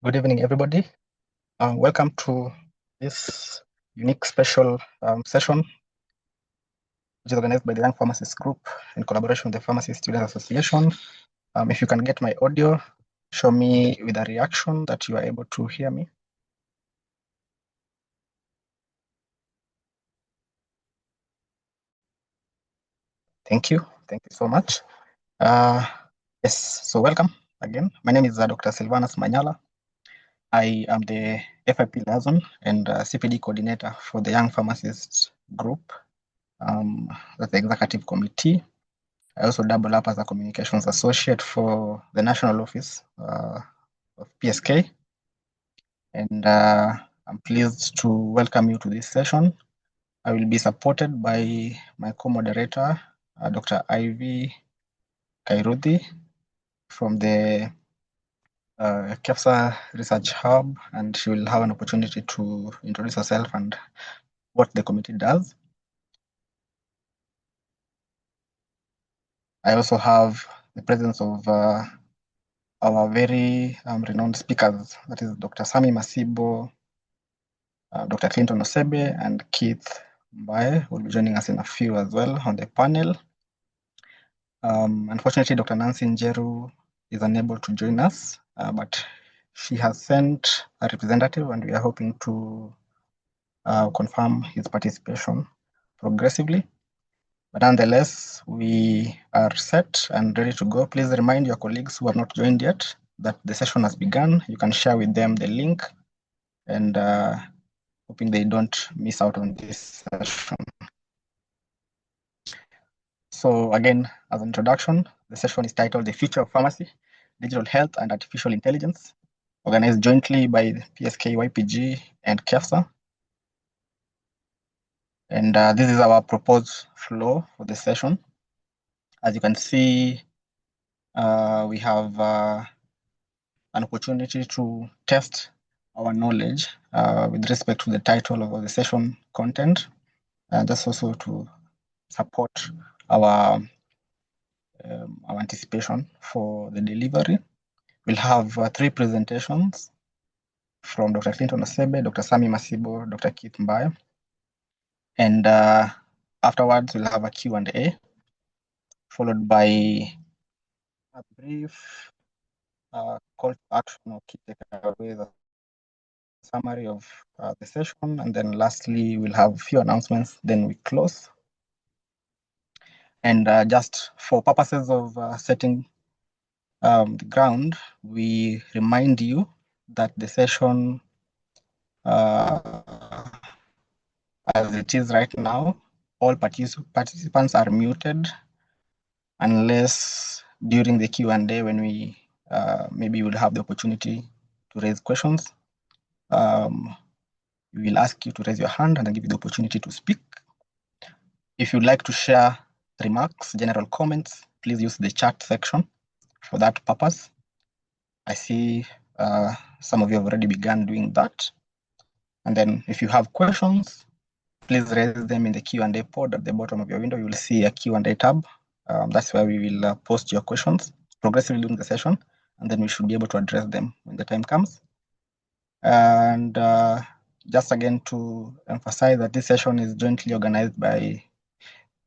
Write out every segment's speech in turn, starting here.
Good evening, everybody. Welcome to this unique special session, which is organized by the Young Pharmacists Group in collaboration with the Pharmacy Students Association. If you can get my audio, show me with a reaction that you are able to hear me. Thank you. Thank you so much. Yes, so welcome again. My name is Dr. Silvanus Manyala. I am the FIP liaison and CPD coordinator for the Young Pharmacists Group. That's the executive committee. I also double up as a communications associate for the national office of PSK. And I'm pleased to welcome you to this session. I will be supported by my co-moderator, Dr. Ivy Kairuthi from the KEFSA Research Hub, and she will have an opportunity to introduce herself and what the committee does. I also have the presence of our very renowned speakers, that is Dr. Sami Masibo, Dr. Clinton Osebe, and Keith Mbaye will be joining us in a few as well on the panel. Unfortunately, Dr. Nancy Njeru is unable to join us, but she has sent a representative, and we are hoping to confirm his participation progressively. But nonetheless, we are set and ready to go. Please remind your colleagues who have not joined yet that the session has begun. You can share with them the link, and hoping they don't miss out on this session. So again, as an introduction, the session is titled The Future of Pharmacy, Digital Health and Artificial Intelligence, organized jointly by PSK, YPG, and KEFSA. And this is our proposed flow for the session. As you can see, we have an opportunity to test our knowledge with respect to the title of the session content, and that's also to support our anticipation for the delivery. We'll have 3 presentations from Dr. Clinton Osebe, Dr. Sami Masibo, Dr. Keith Mbaye. And afterwards, we'll have a Q&A, followed by a brief call to action or key takeaways, a summary of the session. And then lastly, we'll have a few announcements, then we close. And just for purposes of setting the ground, we remind you that the session, as it is right now, all participants are muted unless during the Q&A when we maybe will have the opportunity to raise questions. We will ask you to raise your hand and then give you the opportunity to speak. If you'd like to share remarks, general comments, please use the chat section for that purpose. I see some of you have already begun doing that. And then if you have questions, please raise them in the Q&A pod at the bottom of your window. You will see a Q&A tab. That's where we will post your questions progressively during the session, and then we should be able to address them when the time comes. And just again to emphasize that this session is jointly organized by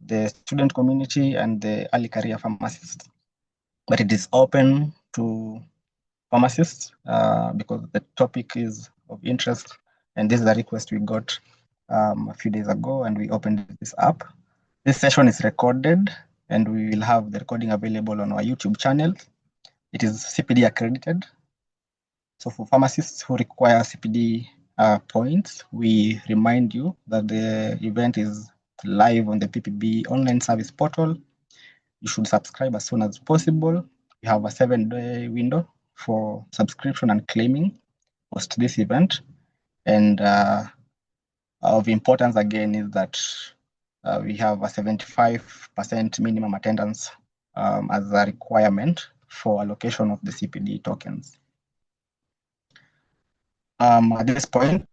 the student community and the early career pharmacists, but it is open to pharmacists because the topic is of interest, and this is a request we got a few days ago, and we opened this up. This session is recorded, and we will have the recording available on our YouTube channel. It is CPD accredited. So for pharmacists who require CPD points, we remind you that the event is live on the PPB online service portal. You should subscribe as soon as possible. We have a 7-day window for subscription and claiming post this event. And of importance again is that we have a 75% minimum attendance as a requirement for allocation of the CPD tokens. At this point,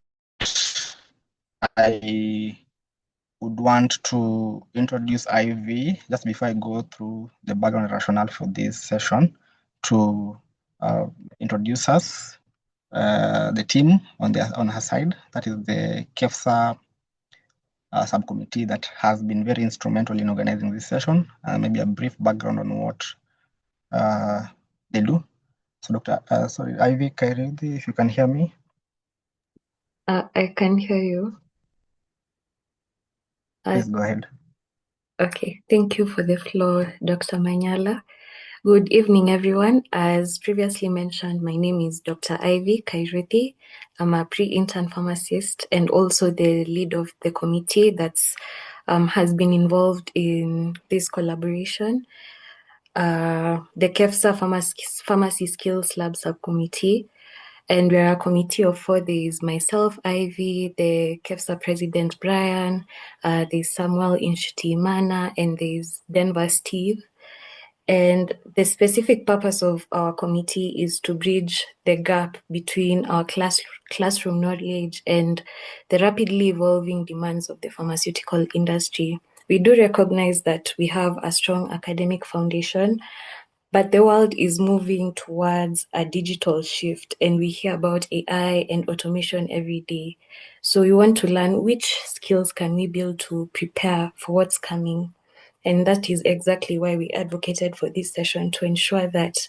I would want to introduce Ivy just before I go through the background rationale for this session to introduce us the team on her side, that is the KEFSA subcommittee that has been very instrumental in organizing this session. Maybe a brief background on what they do. So Dr. Ivy Kairuthi, if you can hear me. I can hear you. Please go ahead. Okay, thank you for the floor, Dr. Manyala. Good evening, everyone. As previously mentioned, my name is Dr. Ivy Kairuthi. I'm a pre-intern pharmacist and also the lead of the committee that's has been involved in this collaboration. The KEFSA Pharmacy Skills Lab Subcommittee. And we're a committee of four. There's myself, Ivy, the KEFSA president, Brian, there's Samuel Inshutimana, and there's Denver Steve. And the specific purpose of our committee is to bridge the gap between our classroom knowledge and the rapidly evolving demands of the pharmaceutical industry. We do recognize that we have a strong academic foundation, but the world is moving towards a digital shift, and we hear about AI and automation every day. So we want to learn which skills can we build to prepare for what's coming. And that is exactly why we advocated for this session, to ensure that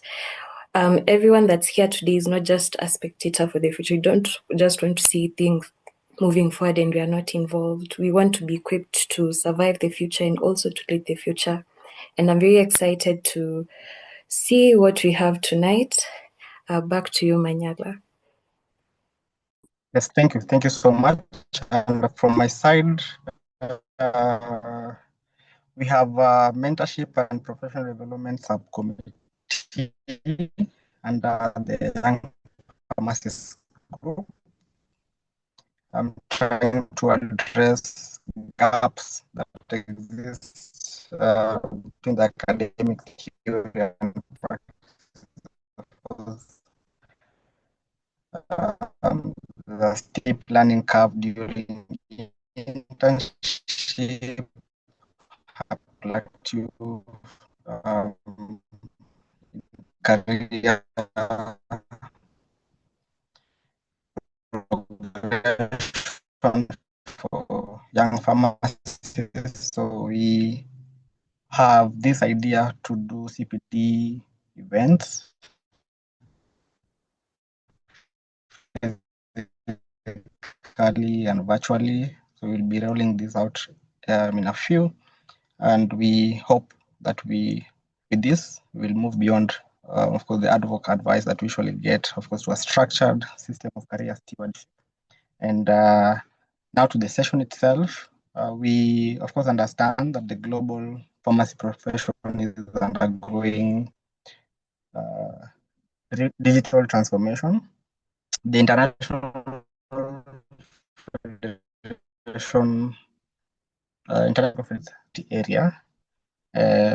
everyone that's here today is not just a spectator for the future. We don't just want to see things moving forward and we are not involved. We want to be equipped to survive the future and also to lead the future. And I'm very excited to see what we have tonight. Back to you, Manyala. Yes, thank you. Thank you so much. And from my side, we have a mentorship and professional development subcommittee under the young pharmacists group. I'm trying to address gaps that exist between the academic theory and practice. The steep learning curve during internship, plateau, career progression for young pharmacists. So we have this idea to do CPD events physically and virtually. So we'll be rolling this out in a few, and we hope that with this, we'll move beyond, of course, the ad hoc advice that we usually get, of course, to a structured system of career stewardship. And now to the session itself, we, of course, understand that the global pharmacy profession is undergoing digital transformation. The International Federation, International area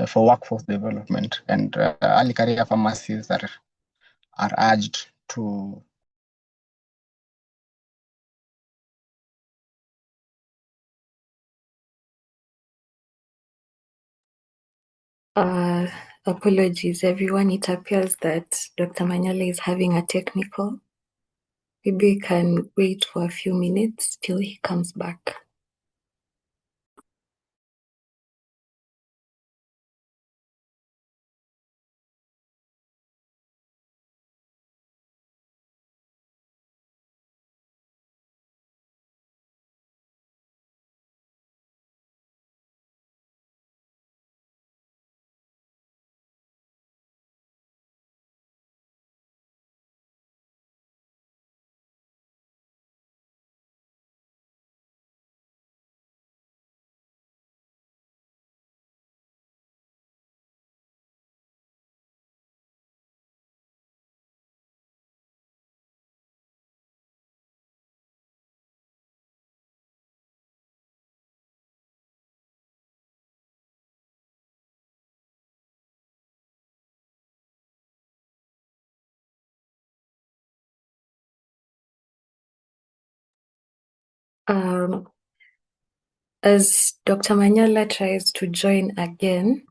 for workforce development, and early career pharmacists are urged to Apologies, everyone. It appears that Dr. Manyala is having a technical. Maybe we can wait for a few minutes till he comes back. As Dr. Manyala tries to join again,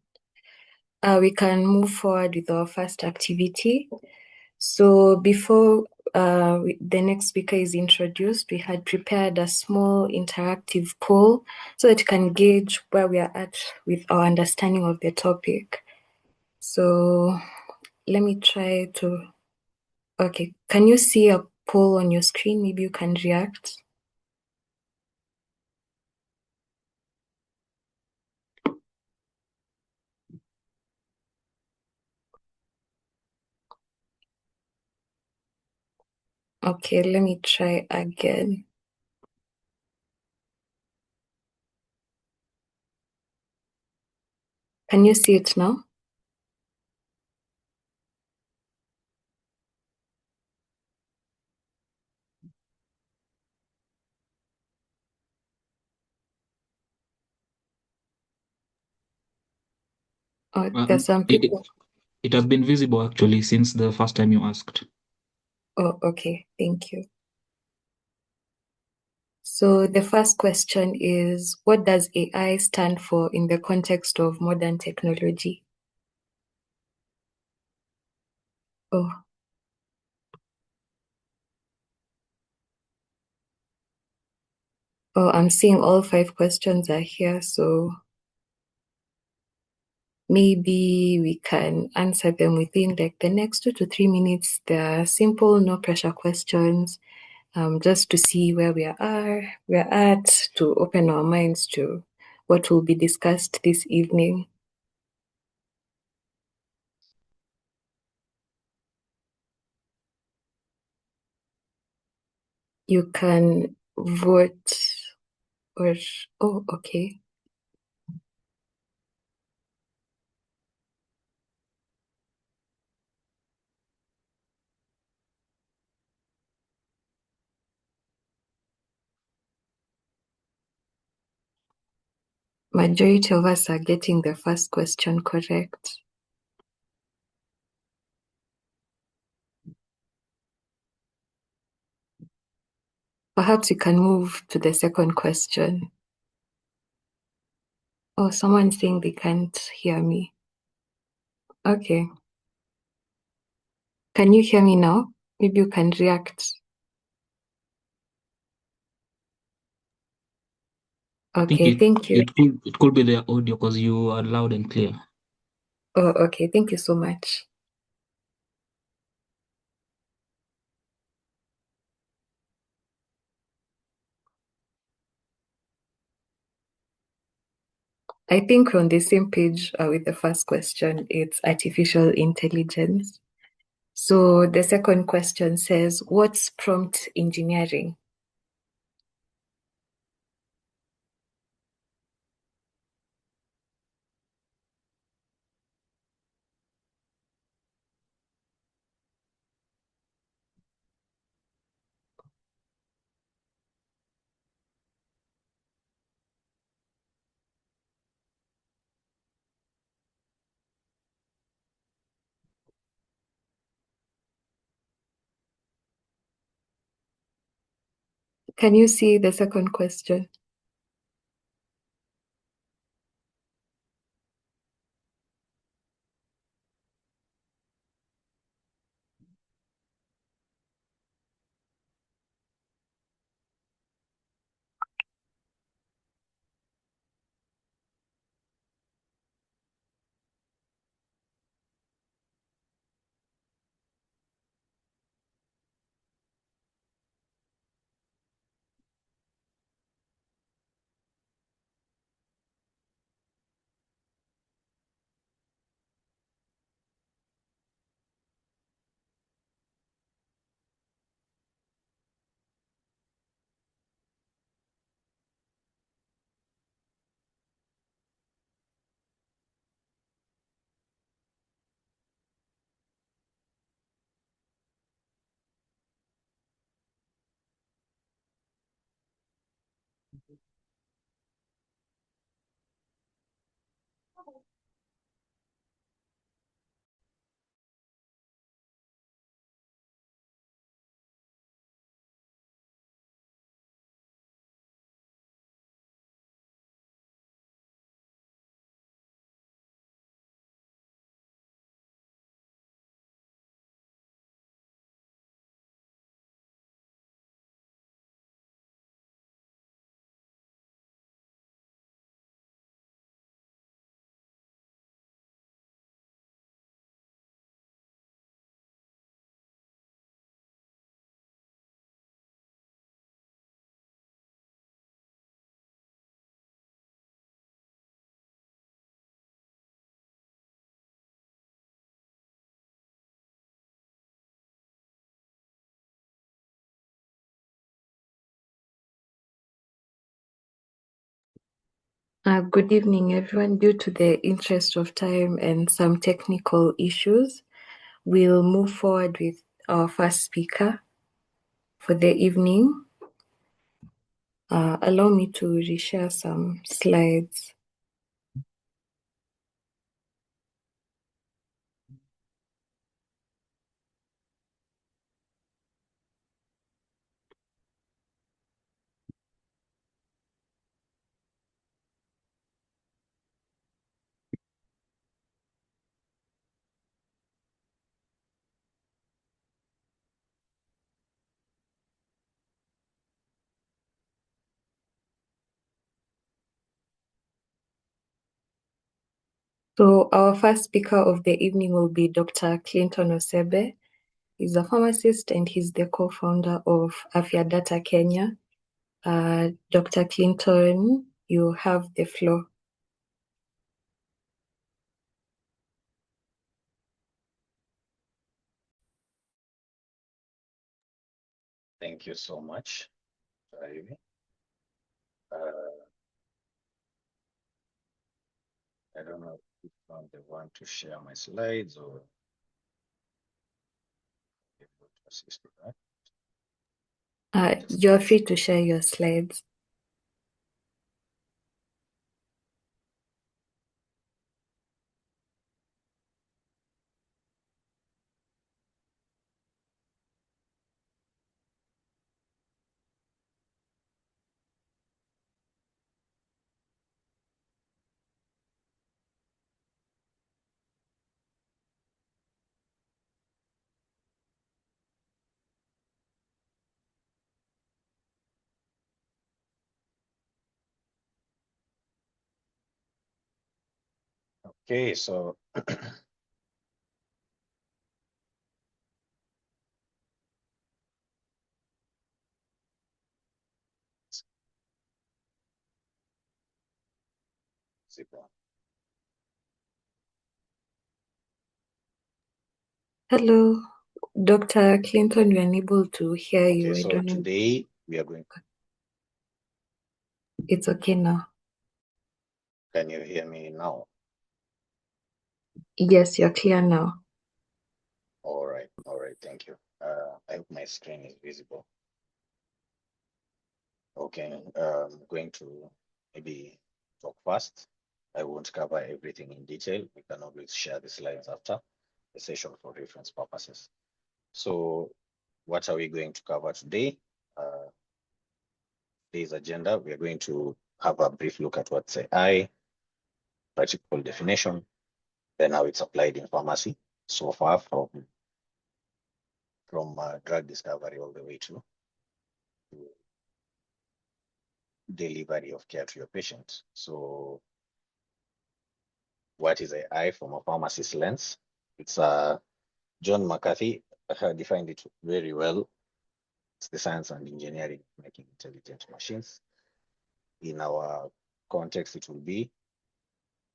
we can move forward with our first activity. So before the next speaker is introduced, we had prepared a small interactive poll so that you can gauge where we are at with our understanding of the topic. So let me try to, okay, can you see a poll on your screen? Maybe you can react. Okay, let me try again. Can you see it now? Oh, there's some people. It has been visible actually since the first time you asked. Oh, okay. Thank you. So the first question is, what does AI stand for in the context of modern technology? Oh. Oh, I'm seeing all 5 questions are here, so maybe we can answer them within like the next 2 to 3 minutes. They're simple, no pressure questions, just to see where we're at, to open our minds to what will be discussed this evening. You can vote or, oh, okay. Majority of us are getting the first question correct. Perhaps we can move to the second question. Oh, someone's saying they can't hear me. Okay. Can you hear me now? Maybe you can react. Okay, thank you. It could be the audio because you are loud and clear. Oh, okay. Thank you so much. I think we're on the same page with the first question. It's artificial intelligence. So the second question says, what's prompt engineering? Can you see the second question? Good evening, everyone. Due to the interest of time and some technical issues, we'll move forward with our first speaker for the evening. Allow me to reshare some slides. So our first speaker of the evening will be Dr. Clinton Osebe. He's a pharmacist and he's the co-founder of Afya Data Kenya. Dr. Clinton, you have the floor. Thank you so much, Ivy. I don't know if I'm the one to share my slides or able to assist with that. You're free to share your slides. Okay, so Hello, Dr. Clinton, we're unable to hear you. okay, I so don't know. today we are going. It's okay now. Can you hear me now? Yes, you're clear now. All right, thank you. I hope my screen is visible. Okay, I'm going to maybe talk fast. I won't cover everything in detail. We can always share the slides after the session for reference purposes. So what are we going to cover today? Today's agenda, we are going to have a brief look at what's AI, practical definition, then how it's applied in pharmacy so far from drug discovery all the way to delivery of care to your patient. So what is AI from a pharmacist lens? It's John McCarthy defined it very well. It's the science and engineering making intelligent machines. In our context, it will be,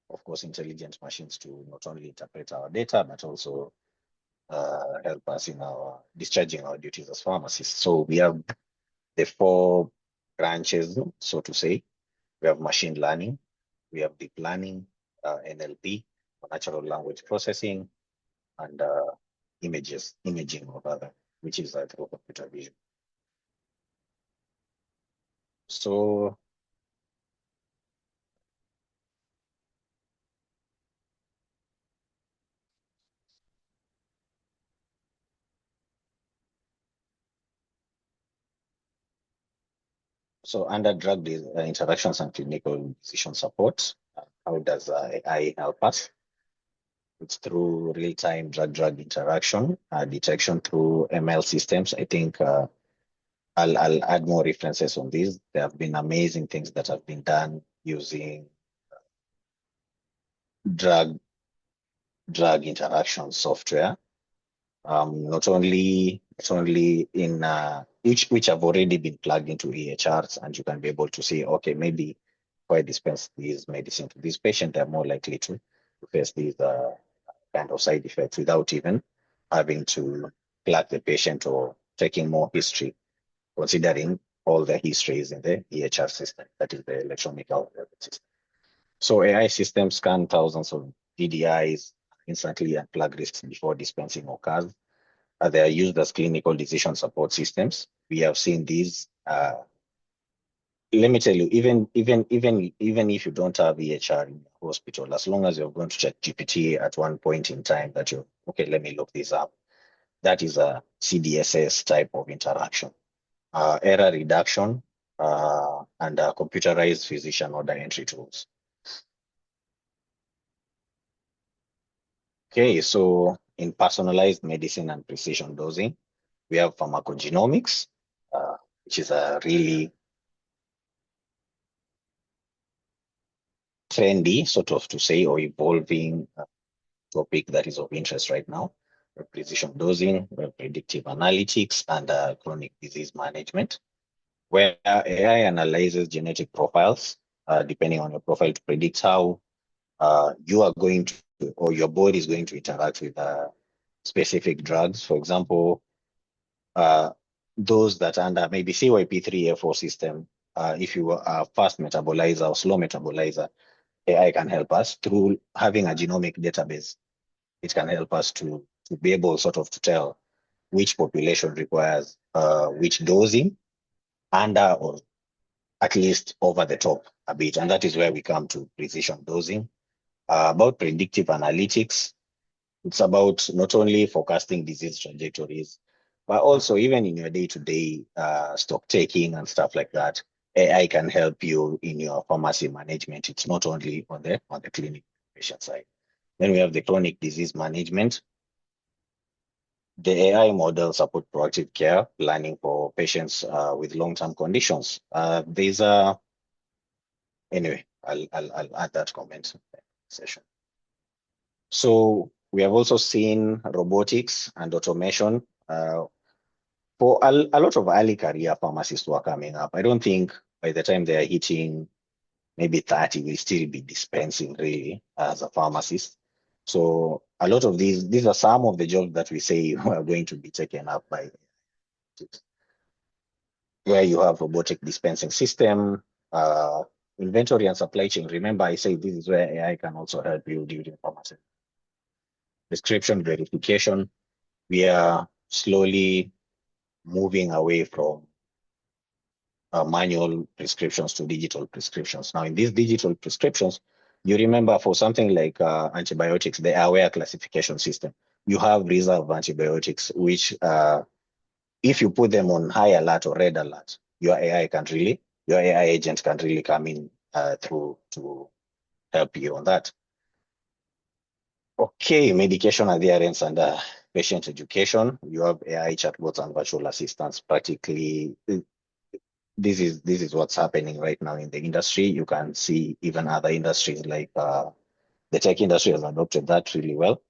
of course, intelligent machines to not only interpret our data, but also help us in our discharging our duties as pharmacists. So we have the four branches, so to say. We have machine learning, we have deep learning, NLP, natural language processing, and imaging or rather, which is through computer vision. So under drug interactions and clinical decision support, how does AI help us? It's through real-time drug-drug interaction detection through ML systems. I think I'll add more references on these. There have been amazing things that have been done using drug interaction software. Not only in which have already been plugged into EHRs, and you can be able to see, okay, maybe if I dispense this medicine to this patient, they're more likely to face these kind of side effects without even having to plug the patient or taking more history, considering all the histories in the EHR system, that is the electronic health record system. So AI systems scan thousands of DDIs instantly and flag risks before dispensing occurs. They are used as clinical decision support systems. We have seen these. Let me tell you, even if you don't have EHR in the hospital, as long as you're going to check GPT at one point in time that you're okay, let me look this up. That is a CDSS type of interaction. Error reduction and computerized physician order entry tools. Okay, so in personalized medicine and precision dosing, we have pharmacogenomics, which is a really trendy, sort of to say, or evolving topic that is of interest right now. Precision dosing, predictive analytics, and chronic disease management, where AI analyzes genetic profiles, depending on your profile, to predict how you are going to, or your body is going to interact with specific drugs. For example, those that under maybe CYP3A4 system, if you are fast metabolizer or slow metabolizer, AI can help us through having a genomic database. It can help us to be able sort of to tell which population requires which dosing under or at least over the top a bit. And that is where we come to precision dosing. About predictive analytics, it's about not only forecasting disease trajectories, but also even in your day-to-day stock taking and stuff like that, AI can help you in your pharmacy management. It's not only on the clinic patient side. Then we have the chronic disease management. The AI models support proactive care, planning for patients with long-term conditions. There's a anyway. I'll add that comment in the session. So we have also seen robotics and automation for a lot of early career pharmacists who are coming up. I don't think by the time they are hitting maybe 30, we'll still be dispensing really as a pharmacist. So a lot of these are some of the jobs that we say are going to be taken up by where you have robotic dispensing system, inventory and supply chain. Remember, I say this is where AI can also help you during pharmacy. Prescription verification. We are slowly moving away from manual prescriptions to digital prescriptions. Now, in these digital prescriptions, you remember for something like antibiotics, the AWARE classification system, you have reserve antibiotics, which if you put them on high alert or red alert, your AI agent can really come in through to help you on that. Okay, medication adherence and patient education. You have AI chatbots and virtual assistants. Practically, this is what's happening right now in the industry. You can see even other industries like the tech industry has adopted that really well.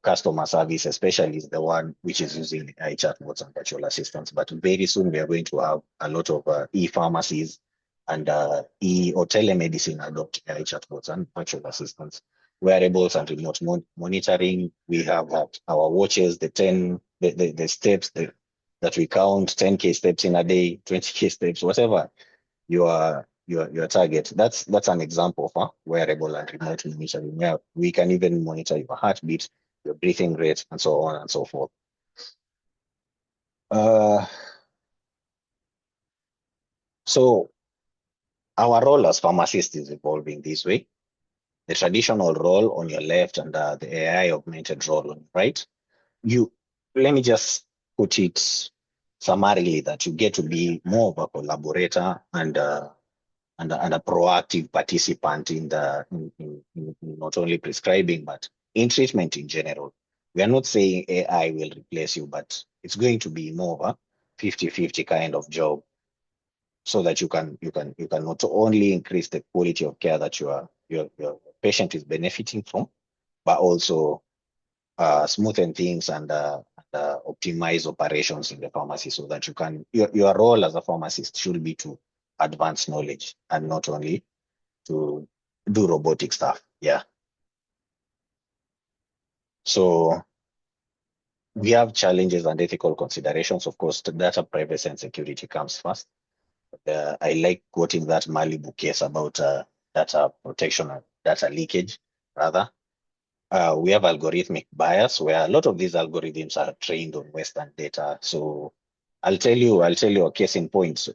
Customer service, especially, is the one which is using AI chatbots and virtual assistants. But very soon we are going to have a lot of e-pharmacies and or telemedicine adopt AI chatbots and virtual assistants. Wearables and remote monitoring. We have our watches, the steps that we count, 10K steps in a day, 20K steps, whatever your target. That's an example of wearable and remote monitoring. Yeah, we can even monitor your heartbeat, your breathing rate, and so on and so forth. So our role as pharmacists is evolving this way. The traditional role on your left and the AI augmented role on your right. Let me just put it summarily that you get to be more of a collaborator and a proactive participant in not only prescribing, but in treatment in general. We are not saying AI will replace you, but it's going to be more of a 50-50 kind of job, so that you can not only increase the quality of care that your patient is benefiting from, but also smoothen things and optimize operations in the pharmacy, so that your role as a pharmacist should be to advance knowledge and not only to do robotic stuff. Yeah. So we have challenges and ethical considerations. Of course, data privacy and security comes first. I like quoting that Malibu case about data protection or data leakage, rather. We have algorithmic bias, where a lot of these algorithms are trained on Western data. So I'll tell you a case in point.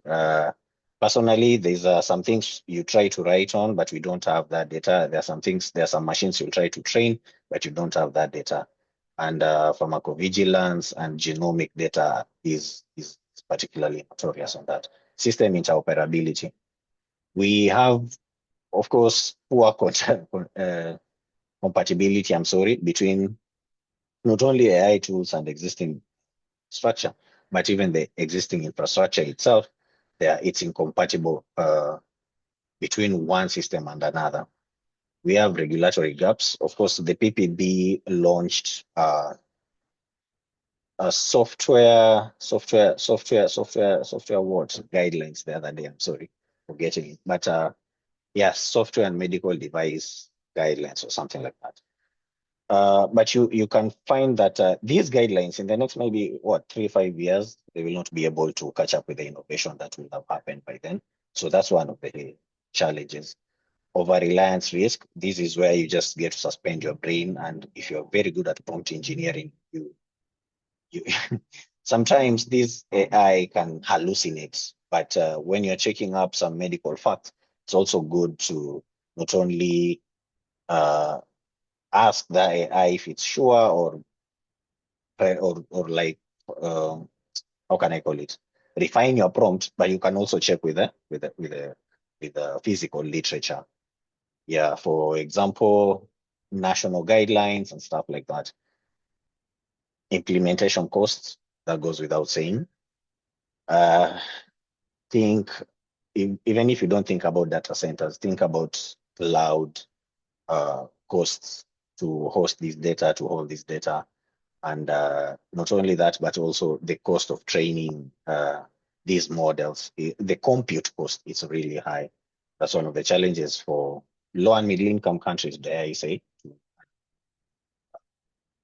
Personally, there's some things you try to write on, but we don't have that data. There are some machines you'll try to train, but you don't have that data. And pharmacovigilance and genomic data is particularly notorious on that. System interoperability. We have, of course, poor compatibility, between not only AI tools and existing structure, but even the existing infrastructure itself. It's incompatible between one system and another. We have regulatory gaps. Of course, the PPB launched a software guidelines the other day. I'm sorry for getting it, but software and medical device guidelines or something like that. But you can find that these guidelines in the next maybe 3-5 years, they will not be able to catch up with the innovation that will have happened by then. So that's one of the challenges. Over-reliance risk. This is where you just get to suspend your brain, and if you're very good at prompt engineering, you sometimes this AI can hallucinate. But when you're checking up some medical facts, it's also good to not only ask the AI if it's sure or like how can I call it? Refine your prompt, but you can also check with the physical literature. Yeah, for example, national guidelines and stuff like that. Implementation costs, that goes without saying. Even if you don't think about data centers, think about cloud costs to host this data, to hold this data. And not only that, but also the cost of training these models. The compute cost is really high. That's one of the challenges for low and middle income countries, dare I say,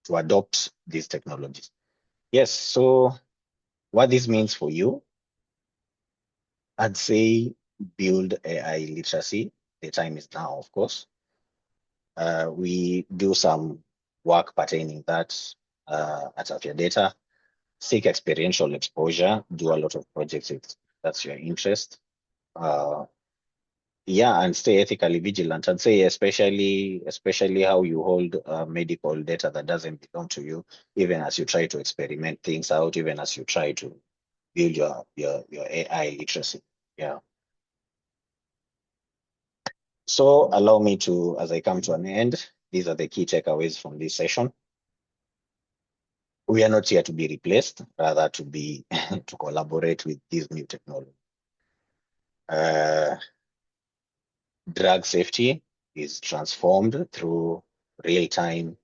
to adopt these technologies. Yes, so what this means for you, I'd say build AI literacy. The time is now, of course. We do some work pertaining that at Afya Data. Seek experiential exposure, do a lot of projects if that's your interest. And stay ethically vigilant. I'd say especially how you hold medical data that doesn't belong to you, even as you try to experiment things out, even as you try to build your AI literacy. Yeah. So allow me to, as I come to an end, these are the key takeaways from this session. We are not here to be replaced, rather to be to collaborate with these new technologies. Drug safety is transformed through real-time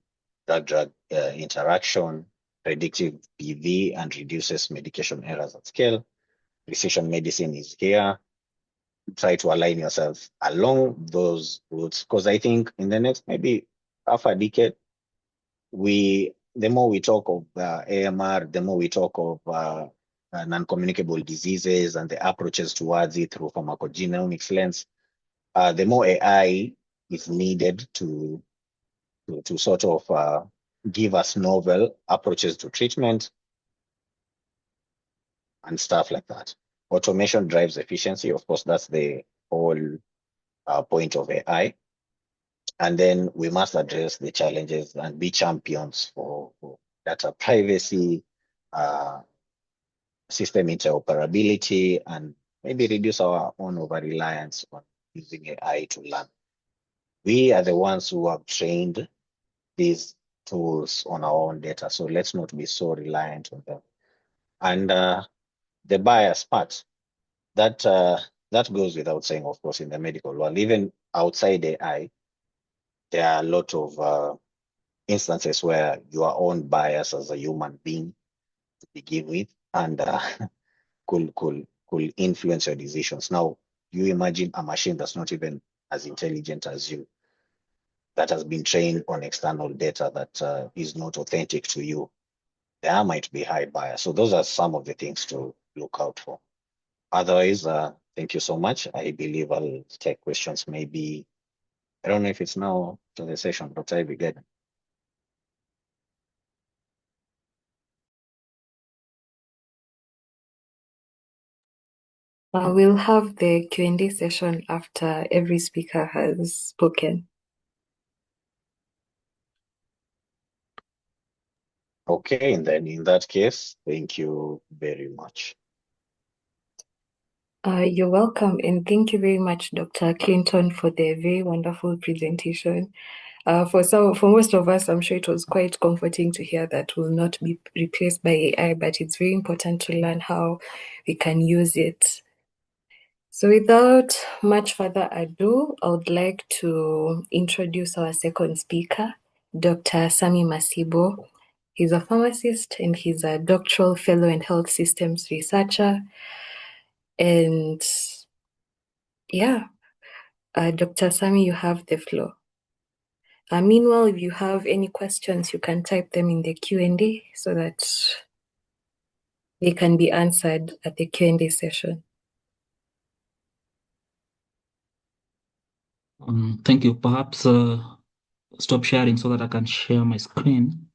drug-drug interaction, predictive PV, and reduces medication errors at scale. Precision medicine is here. Try to align yourself along those routes, because I think in the next maybe half a decade, the more we talk of AMR, the more we talk of non-communicable diseases and the approaches towards it through pharmacogenomics lens, the more AI is needed to sort of give us novel approaches to treatment and stuff like that. Automation drives efficiency. Of course, that's the whole point of AI. And then we must address the challenges and be champions for data privacy, system interoperability, and maybe reduce our own over-reliance on using AI to learn. We are the ones who have trained these tools on our own data, so let's not be so reliant on them. And the bias part, that goes without saying, of course, in the medical world. Even outside AI, there are a lot of instances where your own bias as a human being to begin with, and could influence your decisions. Now, you imagine a machine that's not even as intelligent as you, that has been trained on external data that is not authentic to you. There might be high bias. So those are some of the things to look out for. Otherwise, Thank you so much. I believe I'll take questions maybe, I don't know if it's now to the session, but I begin. We'll have the Q&A session after every speaker has spoken. Okay, and then in that case, thank you very much. You're welcome, and thank you very much, Dr. Clinton, for the very wonderful presentation. For most of us, I'm sure it was quite comforting to hear that we'll not be replaced by AI, but it's very important to learn how we can use it. So without much further ado, I would like to introduce our second speaker, Dr. Sami Masibo. He's a pharmacist and he's a doctoral fellow and health systems researcher. And yeah, Dr. Sami, you have the floor. Meanwhile, if you have any questions, you can type them in the Q&A so that they can be answered at the Q&A session. Thank you. Perhaps stop sharing so that I can share my screen.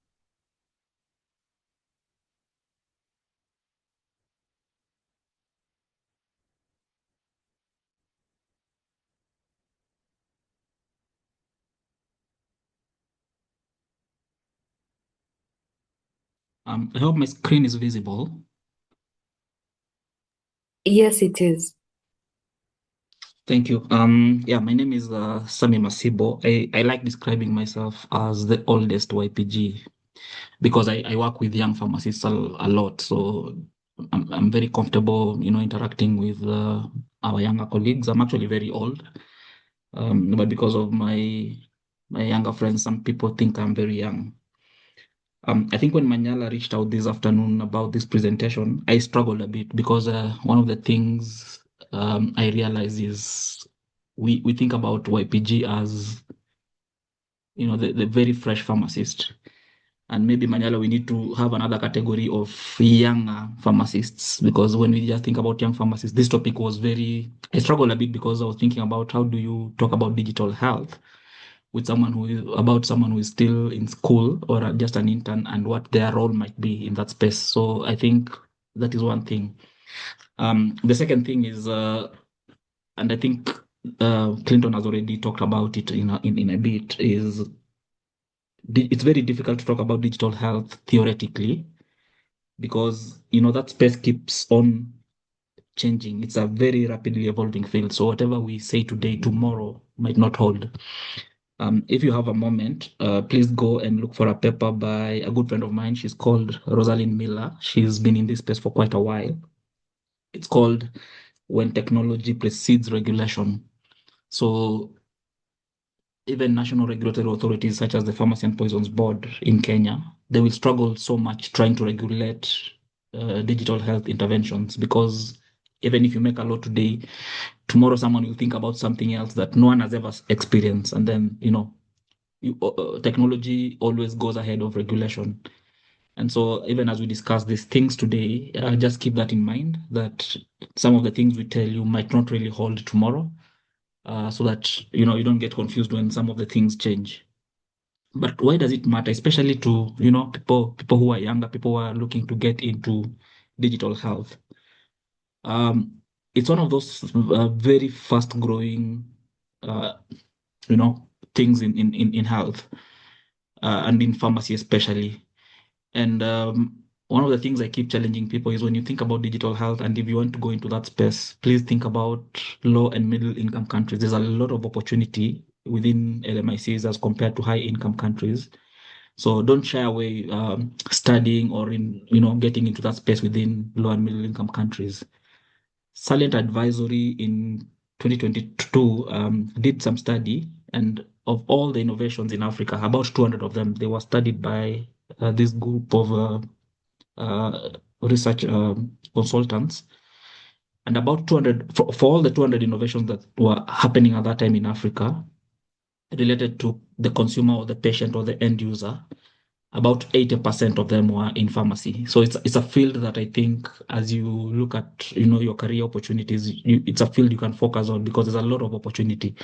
I hope my screen is visible. Yes, it is. Thank you. Yeah, my name is Sami Masibo. I like describing myself as the oldest YPG because I work with young pharmacists a lot. So I'm very comfortable, interacting with our younger colleagues. I'm actually very old, but because of my younger friends, some people think I'm very young. I think when Manyala reached out this afternoon about this presentation, I struggled a bit because one of the things I realized is we think about YPG as the very fresh pharmacist, and maybe Manyala we need to have another category of younger pharmacists, because when we just think about young pharmacists, this topic was I struggled a bit because I was thinking about how do you talk about digital health with someone who is still in school or just an intern, and what their role might be in that space. So I think that is one thing. The second thing is, and I think Clinton has already talked about it in a bit, is it's very difficult to talk about digital health theoretically because that space keeps on changing. It's a very rapidly evolving field. So whatever we say today, tomorrow might not hold. If you have a moment, please go and look for a paper by a good friend of mine. She's called Rosalind Miller. She's been in this space for quite a while. It's called When Technology Precedes Regulation. So even national regulatory authorities such as the Pharmacy and Poisons Board in Kenya, they will struggle so much trying to regulate digital health interventions, because even if you make a law today, tomorrow someone will think about something else that no one has ever experienced, and then technology always goes ahead of regulation. And so even as we discuss these things today, just keep that in mind, that some of the things we tell you might not really hold tomorrow, so that you don't get confused when some of the things change. But why does it matter, especially to people who are younger, people who are looking to get into digital health? It's one of those very fast growing things in health, and in pharmacy especially. And one of the things I keep challenging people is, when you think about digital health, and if you want to go into that space, please think about low and middle income countries. There's a lot of opportunity within LMICs as compared to high income countries. So don't shy away studying or getting into that space within low and middle income countries. Salient Advisory in 2022 did some study, and of all the innovations in Africa, about 200 of them, they were studied by this group of research consultants. And about 200, for all the 200 innovations that were happening at that time in Africa, related to the consumer or the patient or the end user, about 80% of them were in pharmacy. So it's a field that I think, as you look at your career opportunities, it's a field you can focus on because there's a lot of opportunity.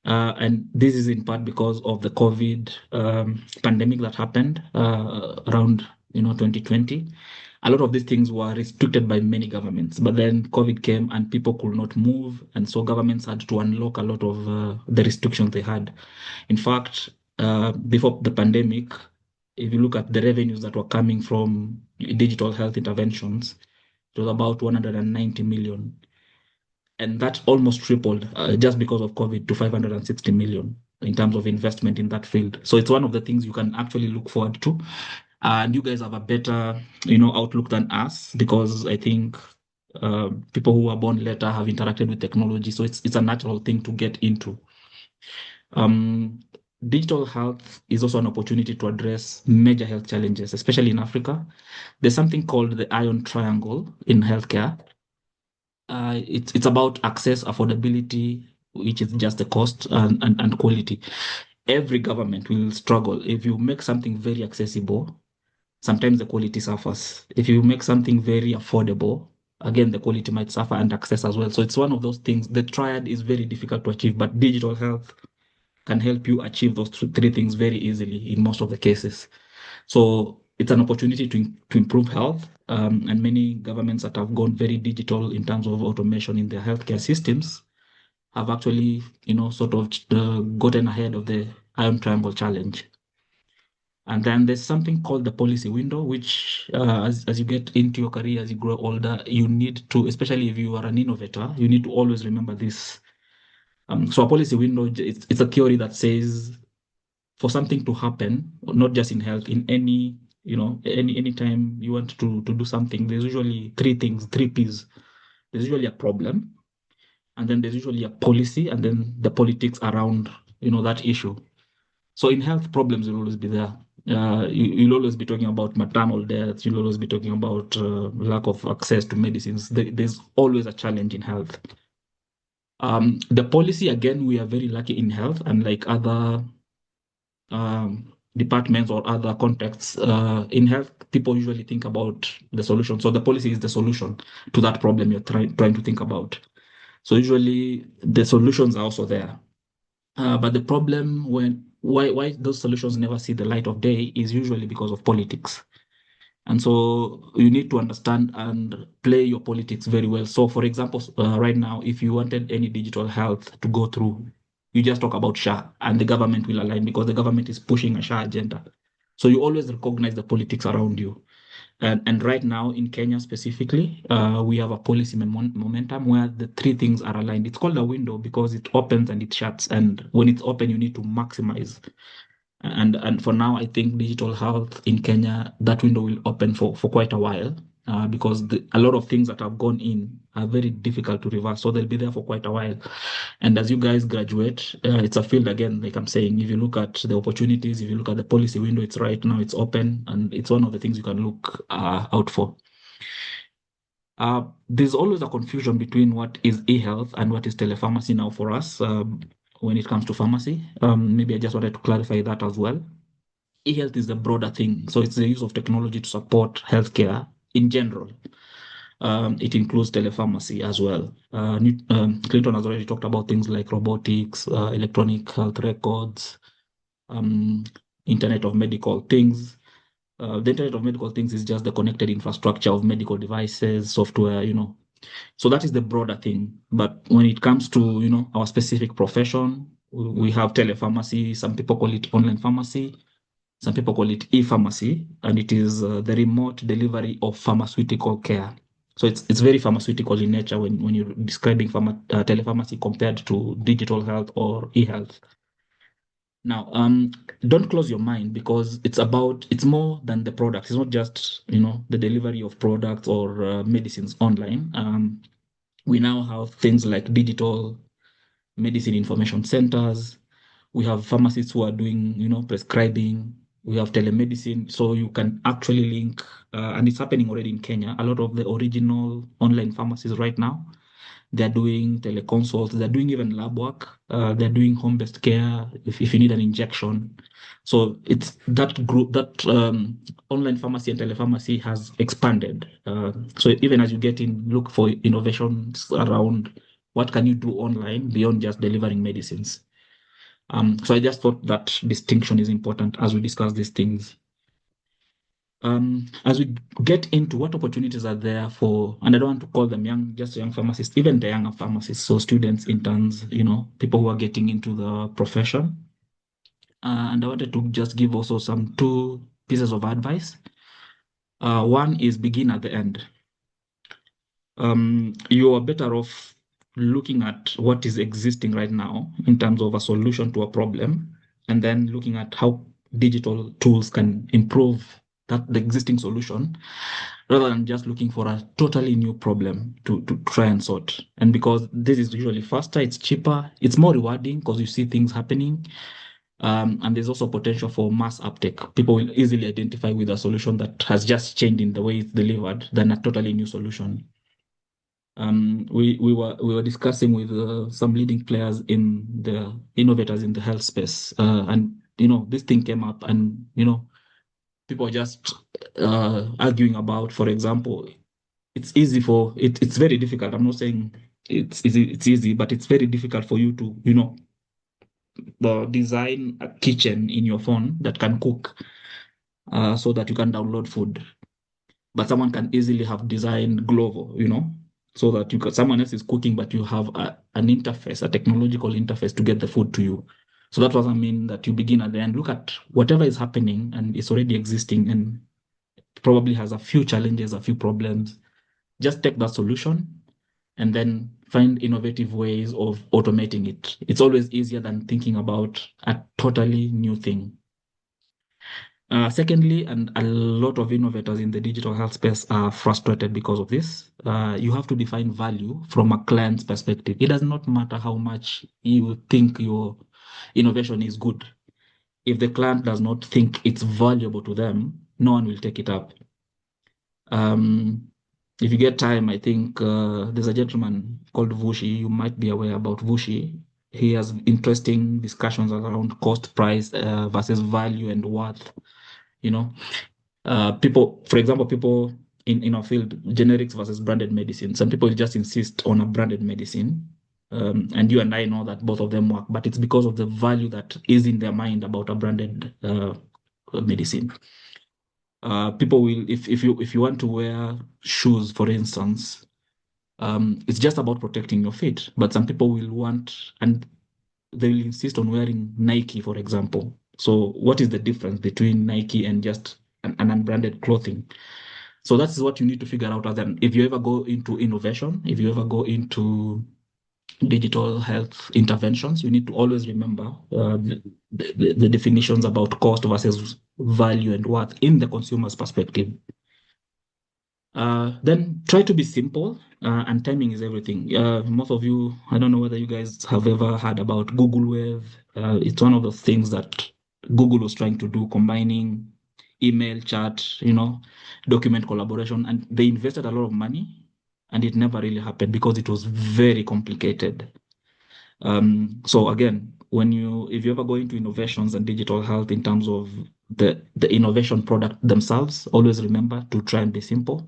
And this is in part because of the COVID pandemic that happened around 2020. A lot of these things were restricted by many governments, but then COVID came and people could not move, and so governments had to unlock a lot of the restrictions they had. In fact, before the pandemic, if you look at the revenues that were coming from digital health interventions, it was about 190 million. And that almost tripled just because of COVID to 560 million in terms of investment in that field. So it's one of the things you can actually look forward to. And you guys have a better, outlook than us, because I think people who were born later have interacted with technology. So it's a natural thing to get into. Digital health is also an opportunity to address major health challenges, especially in Africa. There's something called the iron triangle in healthcare. It's about access, affordability, which is just the cost, and quality. Every government will struggle. If you make something very accessible, sometimes the quality suffers. If you make something very affordable, again, the quality might suffer, and access as well. So it's one of those things. The triad is very difficult to achieve, but digital health can help you achieve those three things very easily in most of the cases. So it's an opportunity to improve health, and many governments that have gone very digital in terms of automation in their healthcare systems have actually, sort of gotten ahead of the iron triangle challenge. And then there's something called the policy window, which as you get into your career, as you grow older, you need to, especially if you are an innovator, you need to always remember this. So a policy window, it's a theory that says for something to happen, not just in health, in any, any time you want to do something, there's usually three P's. There's usually a problem, and then there's usually a policy, and then the politics around, that issue. So in health, problems will always be there. You'll always be talking about maternal deaths. You'll always be talking about lack of access to medicines. There's always a challenge in health. The policy, again, we are very lucky in health, unlike other departments or other contexts. In health, people usually think about the solution. So the policy is the solution to that problem you're trying to think about. So usually the solutions are also there. But the problem why those solutions never see the light of day is usually because of politics. And so you need to understand and play your politics very well. So for example, right now, if you wanted any digital health to go through, you just talk about SHA and the government will align because the government is pushing a SHA agenda. So you always recognize the politics around you. And right now in Kenya specifically, we have a policy momentum where the three things are aligned. It's called a window because it opens and it shuts. And when it's open, you need to maximize. And for now, I think digital health in Kenya, that window will open for quite a while because a lot of things that have gone in are very difficult to reverse. So they'll be there for quite a while. And as you guys graduate, it's a field, again, like I'm saying, if you look at the opportunities, if you look at the policy window, it's right now, it's open, and it's one of the things you can look out for. There's always a confusion between what is e-health and what is telepharmacy now for us when it comes to pharmacy. Maybe I just wanted to clarify that as well. E-health is the broader thing. So it's the use of technology to support healthcare in general. It includes telepharmacy as well. Clinton has already talked about things like robotics, electronic health records, Internet of Medical Things. The Internet of Medical Things is just the connected infrastructure of medical devices, software, So that is the broader thing. But when it comes to, our specific profession, we have telepharmacy. Some people call it online pharmacy. Some people call it e-pharmacy, and it is the remote delivery of pharmaceutical care. So it's very pharmaceutical in nature when you're describing telepharmacy compared to digital health or e-health. Now, don't close your mind because it's more than the products. It's not just, the delivery of products or medicines online. We now have things like digital medicine information centers. We have pharmacists who are doing, prescribing. We have telemedicine. So you can actually link, and it's happening already in Kenya. A lot of the original online pharmacies right now, they're doing teleconsults, they're doing even lab work, they're doing home-based care if you need an injection. So it's that group, that online pharmacy and telepharmacy has expanded. So even as you get in, look for innovations around what can you do online beyond just delivering medicines. So I just thought that distinction is important as we discuss these things. As we get into what opportunities are there for, and I don't want to call them just young pharmacists, even the younger pharmacists, so students, interns, people who are getting into the profession. And I wanted to just give also some 2 pieces of advice. One is begin at the end. You are better off looking at what is existing right now in terms of a solution to a problem, and then looking at how digital tools can improve the existing solution, rather than just looking for a totally new problem to try and sort. And because this is usually faster, it's cheaper, it's more rewarding because you see things happening. And there's also potential for mass uptake. People will easily identify with a solution that has just changed in the way it's delivered than a totally new solution. We were discussing with some leading players in the innovators in the health space, and this thing came up, and people are just arguing about, for example, it's easy for it. It's very difficult. I'm not saying it's easy, but it's very difficult for you to design a kitchen in your phone that can cook, so that you can download food. But someone can easily have designed Glovo, so that someone else is cooking, but you have an interface, a technological interface to get the food to you. So that doesn't mean that you begin at the end. Look at whatever is happening and it's already existing and probably has a few challenges, a few problems. Just take that solution and then find innovative ways of automating it. It's always easier than thinking about a totally new thing. Secondly, and a lot of innovators in the digital health space are frustrated because of this. You have to define value from a client's perspective. It does not matter how much you think your innovation is good. If the client does not think it's valuable to them, no one will take it up. If you get time, I think there's a gentleman called Vushi. You might be aware about Vushi. He has interesting discussions around cost, price versus value and worth. People, for example, people in our field, generics versus branded medicine. Some people just insist on a branded medicine. And you and I know that both of them work, but it's because of the value that is in their mind about a branded medicine. People will, if you want to wear shoes, for instance, it's just about protecting your feet. But some people will want, and they will insist on wearing Nike, for example. So what is the difference between Nike and just an unbranded clothing? So that's what you need to figure out. If you ever go into innovation, if you ever go into digital health interventions, you need to always remember the definitions about cost versus value and worth in the consumer's perspective. Then try to be simple, and timing is everything. Most of you, I don't know whether you guys have ever heard about Google Wave. It's one of the things that Google was trying to do, combining email, chat, document collaboration, and they invested a lot of money, and it never really happened because it was very complicated. So again, if you ever go into innovations and digital health in terms of the innovation product themselves, always remember to try and be simple.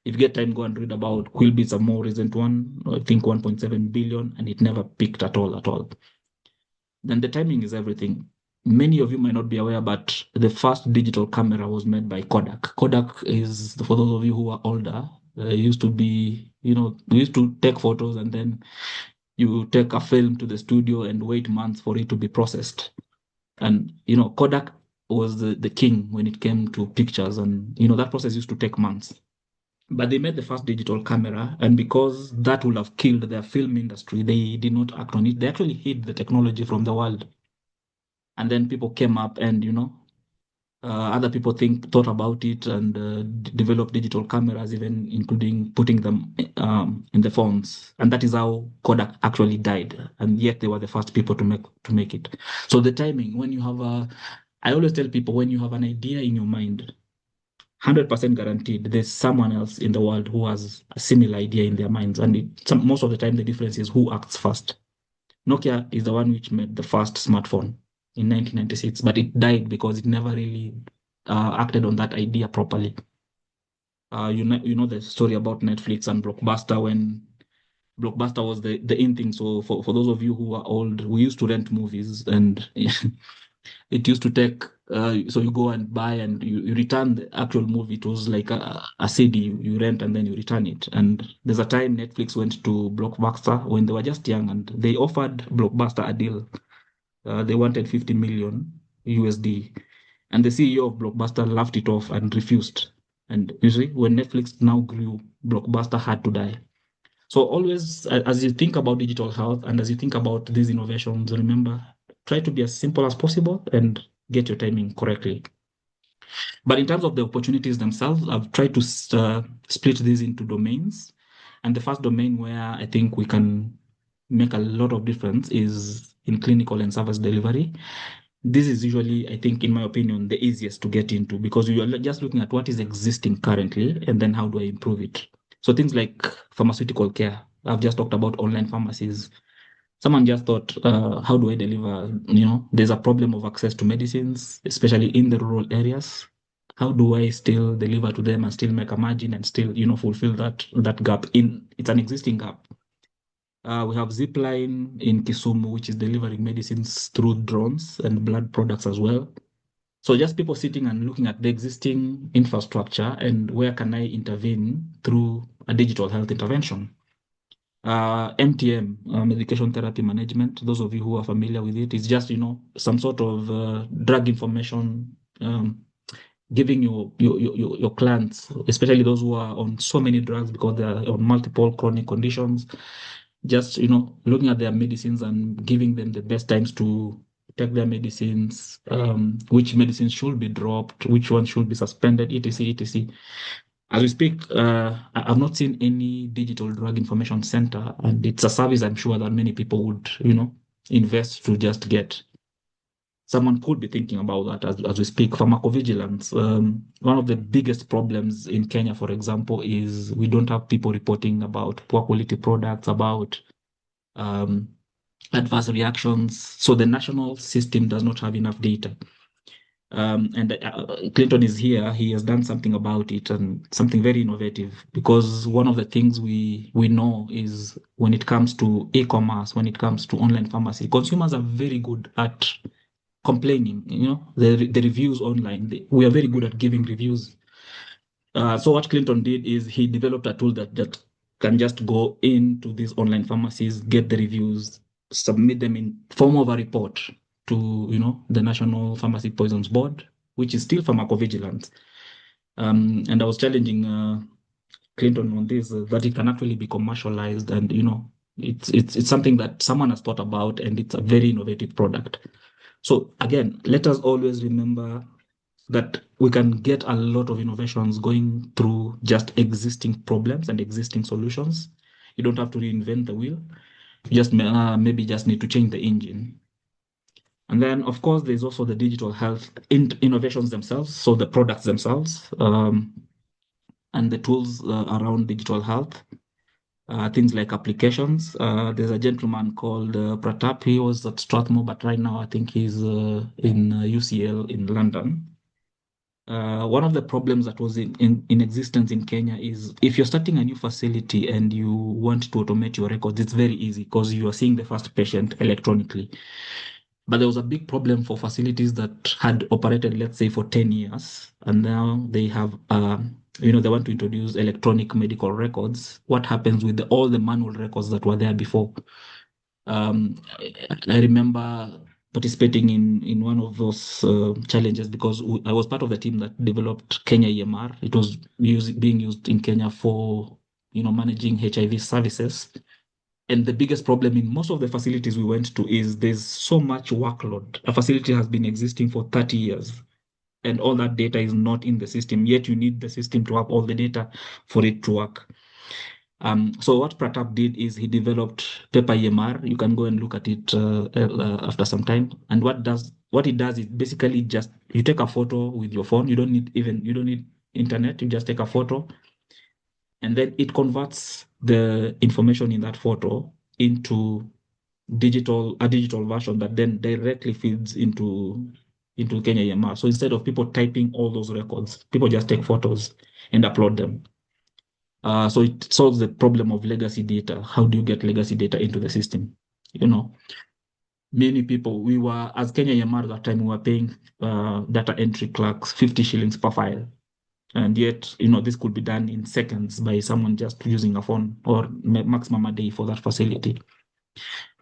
If you get time, go and read about Quilby. It's a more recent one, I think 1.7 billion, and it never peaked at all. Then the timing is everything. Many of you might not be aware, but the first digital camera was made by Kodak. Kodak is, for those of you who are older, used to be, we used to take photos and then you take a film to the studio and wait months for it to be processed. And, Kodak was the king when it came to pictures, and, that process used to take months. But they made the first digital camera, and because that would have killed their film industry, they did not act on it. They actually hid the technology from the world. And then people came up and, other people thought about it and developed digital cameras, even including putting them in the phones. And that is how Kodak actually died. And yet they were the first people to make it. So the timing, I always tell people, when you have an idea in your mind, 100% guaranteed there's someone else in the world who has a similar idea in their minds. And most of the time, the difference is who acts first. Nokia is the one which made the first smartphone in 1996, but it died because it never really acted on that idea properly. You know the story about Netflix and Blockbuster, when Blockbuster was the in thing. So for those of you who are old, we used to rent movies, and it used to take so you go and buy and you return the actual movie. It was like a CD you rent and then you return it. And there's a time Netflix went to Blockbuster when they were just young, and they offered Blockbuster a deal. They wanted 50 million USD, and the CEO of Blockbuster laughed it off and refused. And you see, when Netflix now grew, Blockbuster had to die. So always, as you think about digital health and as you think about these innovations, remember, try to be as simple as possible and get your timing correctly. But in terms of the opportunities themselves, I've tried to split these into domains. And the first domain where I think we can make a lot of difference is in clinical and service delivery. This is usually, I think, in my opinion, the easiest to get into, because you are just looking at what is existing currently and then how do I improve it. So things like pharmaceutical care. I've just talked about online pharmacies. Someone just thought, how do I deliver? There's a problem of access to medicines, especially in the rural areas. How do I still deliver to them and still make a margin and still, fulfill that gap? It's an existing gap. We have Zipline in Kisumu, which is delivering medicines through drones and blood products as well. So just people sitting and looking at the existing infrastructure and where can I intervene through a digital health intervention. MTM, medication therapy management, those of you who are familiar with it, is just, some sort of drug information, giving your clients, especially those who are on so many drugs because they are on multiple chronic conditions, just, looking at their medicines and giving them the best times to take their medicines, which medicines should be dropped, which ones should be suspended, etc., etc. As we speak, I've not seen any digital drug information center, and it's a service I'm sure that many people would, invest to just get. Someone could be thinking about that as we speak. Pharmacovigilance. One of the biggest problems in Kenya, for example, is we don't have people reporting about poor quality products, about adverse reactions. So the national system does not have enough data. And Clinton is here. He has done something about it, and something very innovative, because one of the things we know is when it comes to e-commerce, when it comes to online pharmacy, consumers are very good at complaining, the reviews online. We are very good at giving reviews. So what Clinton did is he developed a tool that can just go into these online pharmacies, get the reviews, submit them in form of a report to, the National Pharmacy Poisons Board, which is still pharmacovigilance. And I was challenging Clinton on this, that it can actually be commercialized, and it's something that someone has thought about, and it's a very innovative product. So again, let us always remember that we can get a lot of innovations going through just existing problems and existing solutions. You don't have to reinvent the wheel. You just maybe just need to change the engine. And then, of course, there's also the digital health innovations themselves, so the products themselves, and the tools around digital health. Things like applications. There's a gentleman called Pratap. He was at Strathmore, but right now I think he's in UCL in London. One of the problems that was in existence in Kenya is if you're starting a new facility and you want to automate your records, it's very easy because you are seeing the first patient electronically. But there was a big problem for facilities that had operated, let's say, for 10 years, and now they have they want to introduce electronic medical records. What happens with all the manual records that were there before? I remember participating in one of those challenges because I was part of the team that developed KenyaEMR. It was being used in Kenya for managing HIV services. And the biggest problem in most of the facilities we went to is there's so much workload. A facility has been existing for 30 years. And all that data is not in the system, yet you need the system to have all the data for it to work. So what Pratap did is he developed paper EMR. You can go and look at it after some time. And what it does is basically just you take a photo with your phone. You don't need internet. You just take a photo, and then it converts the information in that photo into a digital version that then directly feeds into KenyaEMR. So instead of people typing all those records, people just take photos and upload them. So it solves the problem of legacy data. How do you get legacy data into the system? Many people, as KenyaEMR at that time, we were paying data entry clerks 50 shillings per file. And yet, this could be done in seconds by someone just using a phone, or maximum a day for that facility.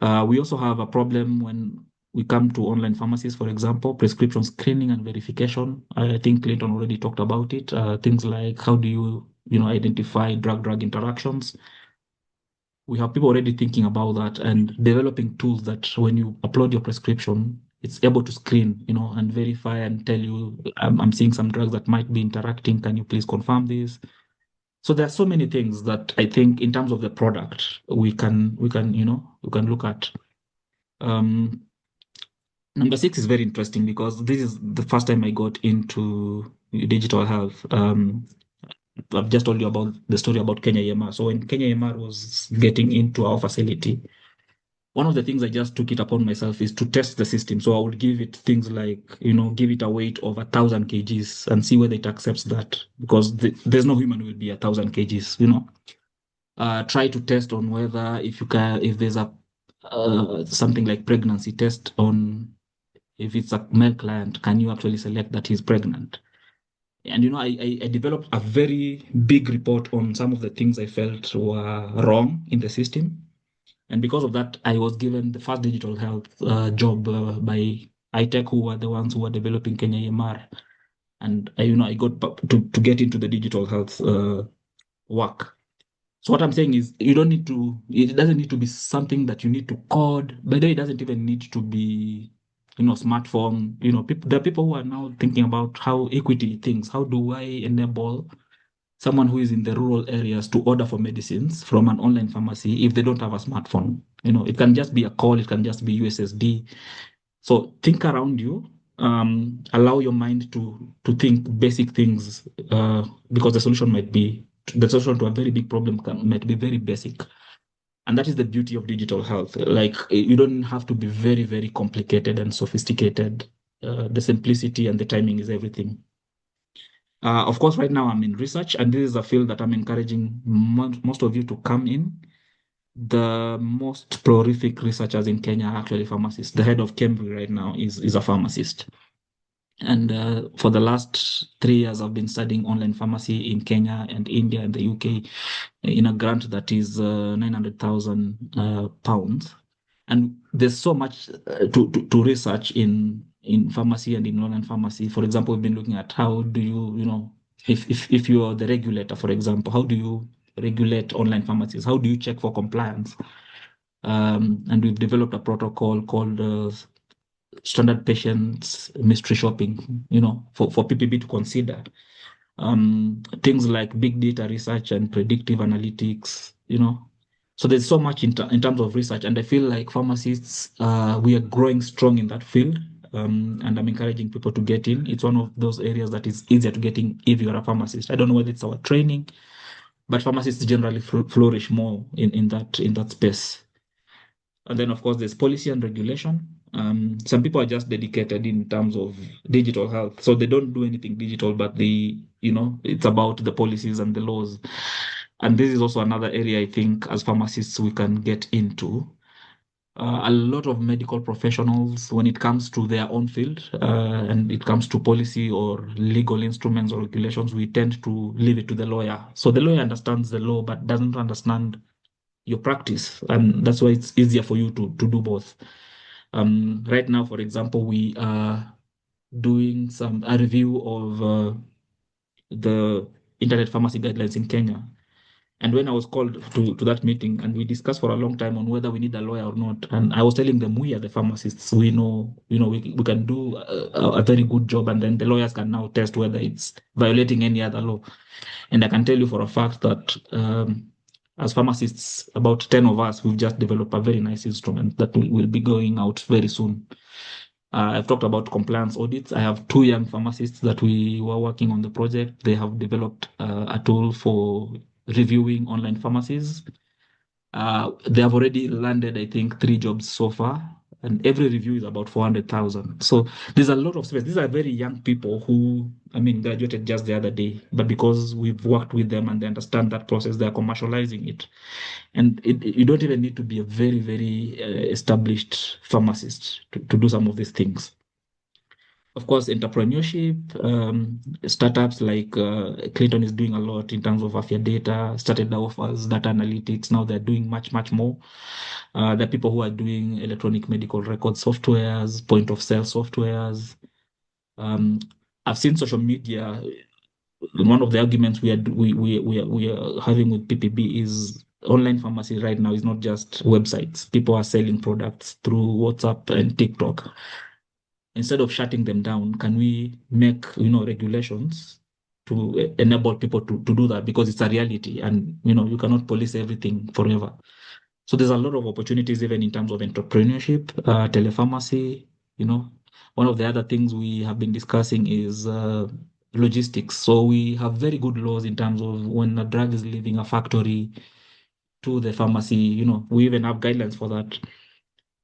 We also have a problem when we come to online pharmacies, for example, prescription screening and verification. I think Clinton already talked about it. Things like how do you, identify drug-drug interactions. We have people already thinking about that and developing tools that when you upload your prescription, it's able to screen, and verify and tell you, I'm seeing some drugs that might be interacting. Can you please confirm this? So there are so many things that I think in terms of the product, we can look at. Number 6 is very interesting because this is the first time I got into digital health. I've just told you about the story about KenyaEMR. So when KenyaEMR was getting into our facility, one of the things I just took it upon myself is to test the system. So I would give it things like, give it a weight of 1,000 kgs and see whether it accepts that, because there's no human will be 1,000 kgs, try to test on whether if there's a something like pregnancy test on, if it's a male client, can you actually select that he's pregnant? And I developed a very big report on some of the things I felt were wrong in the system. And because of that, I was given the first digital health job by iTech, who were the ones who were developing KenyaEMR. And I got to get into the digital health work. So what I'm saying is, it doesn't need to be something that you need to code. By the way, it doesn't even need to be, smartphone. There are people who are now thinking about how equity thinks. How do I enable someone who is in the rural areas to order for medicines from an online pharmacy if they don't have a smartphone? It can just be a call, it can just be USSD. So think around you, allow your mind to think basic things, because the solution to a very big problem might be very basic. And that is the beauty of digital health. Like, you don't have to be very, very complicated and sophisticated. The simplicity and the timing is everything. Of course, right now I'm in research, and this is a field that I'm encouraging most of you to come in. The most prolific researchers in Kenya are actually pharmacists. The head of Cambridge right now is a pharmacist. And for the last 3 years, I've been studying online pharmacy in Kenya and India and the UK in a grant that is 900,000 pounds. And there's so much to research in pharmacy and in online pharmacy. For example, we've been looking at how do you, if you are the regulator, for example, how do you regulate online pharmacies? How do you check for compliance? And we've developed a protocol called standard patients mystery shopping, for PPB to consider. Things like big data research and predictive analytics, So there's so much in terms of research, and I feel like pharmacists, we are growing strong in that field, and I'm encouraging people to get in. It's one of those areas that is easier to get in if you're a pharmacist. I don't know whether it's our training, but pharmacists generally flourish more in that space. And then, of course, there's policy and regulation. Some people are just dedicated in terms of digital health, so they don't do anything digital, but it's about the policies and the laws. And this is also another area I think as pharmacists we can get into. A lot of medical professionals, when it comes to their own field, and it comes to policy or legal instruments or regulations, we tend to leave it to the lawyer. So the lawyer understands the law but doesn't understand your practice, and that's why it's easier for you to do both. Right now, for example, we are doing a review of the internet pharmacy guidelines in Kenya. And when I was called to that meeting, and we discussed for a long time on whether we need a lawyer or not, and I was telling them, we are the pharmacists, we know, we can do a very good job, and then the lawyers can now test whether it's violating any other law. And I can tell you for a fact that as pharmacists, about 10 of us, we've just developed a very nice instrument that will be going out very soon. I've talked about compliance audits. I have 2 young pharmacists that we were working on the project. They have developed a tool for reviewing online pharmacies. They have already landed, I think, 3 jobs so far, and every review is about 400,000. So there's a lot of space. These are very young people who, I mean, graduated just the other day, but because we've worked with them and they understand that process, they're commercializing it. And you don't even need to be a very, very established pharmacist to do some of these things. Of course, entrepreneurship, startups like Clayton is doing a lot in terms of Afya data, started off as data analytics. Now they're doing much, much more. There are people who are doing electronic medical record softwares, point of sale softwares. I've seen social media. One of the arguments we are having with PPB is online pharmacy right now is not just websites. People are selling products through WhatsApp and TikTok. Instead of shutting them down, can we make regulations to enable people to do that, because it's a reality, and you cannot police everything forever. So there's a lot of opportunities even in terms of entrepreneurship, telepharmacy. One of the other things we have been discussing is logistics. So we have very good laws in terms of when a drug is leaving a factory to the pharmacy. We even have guidelines for that.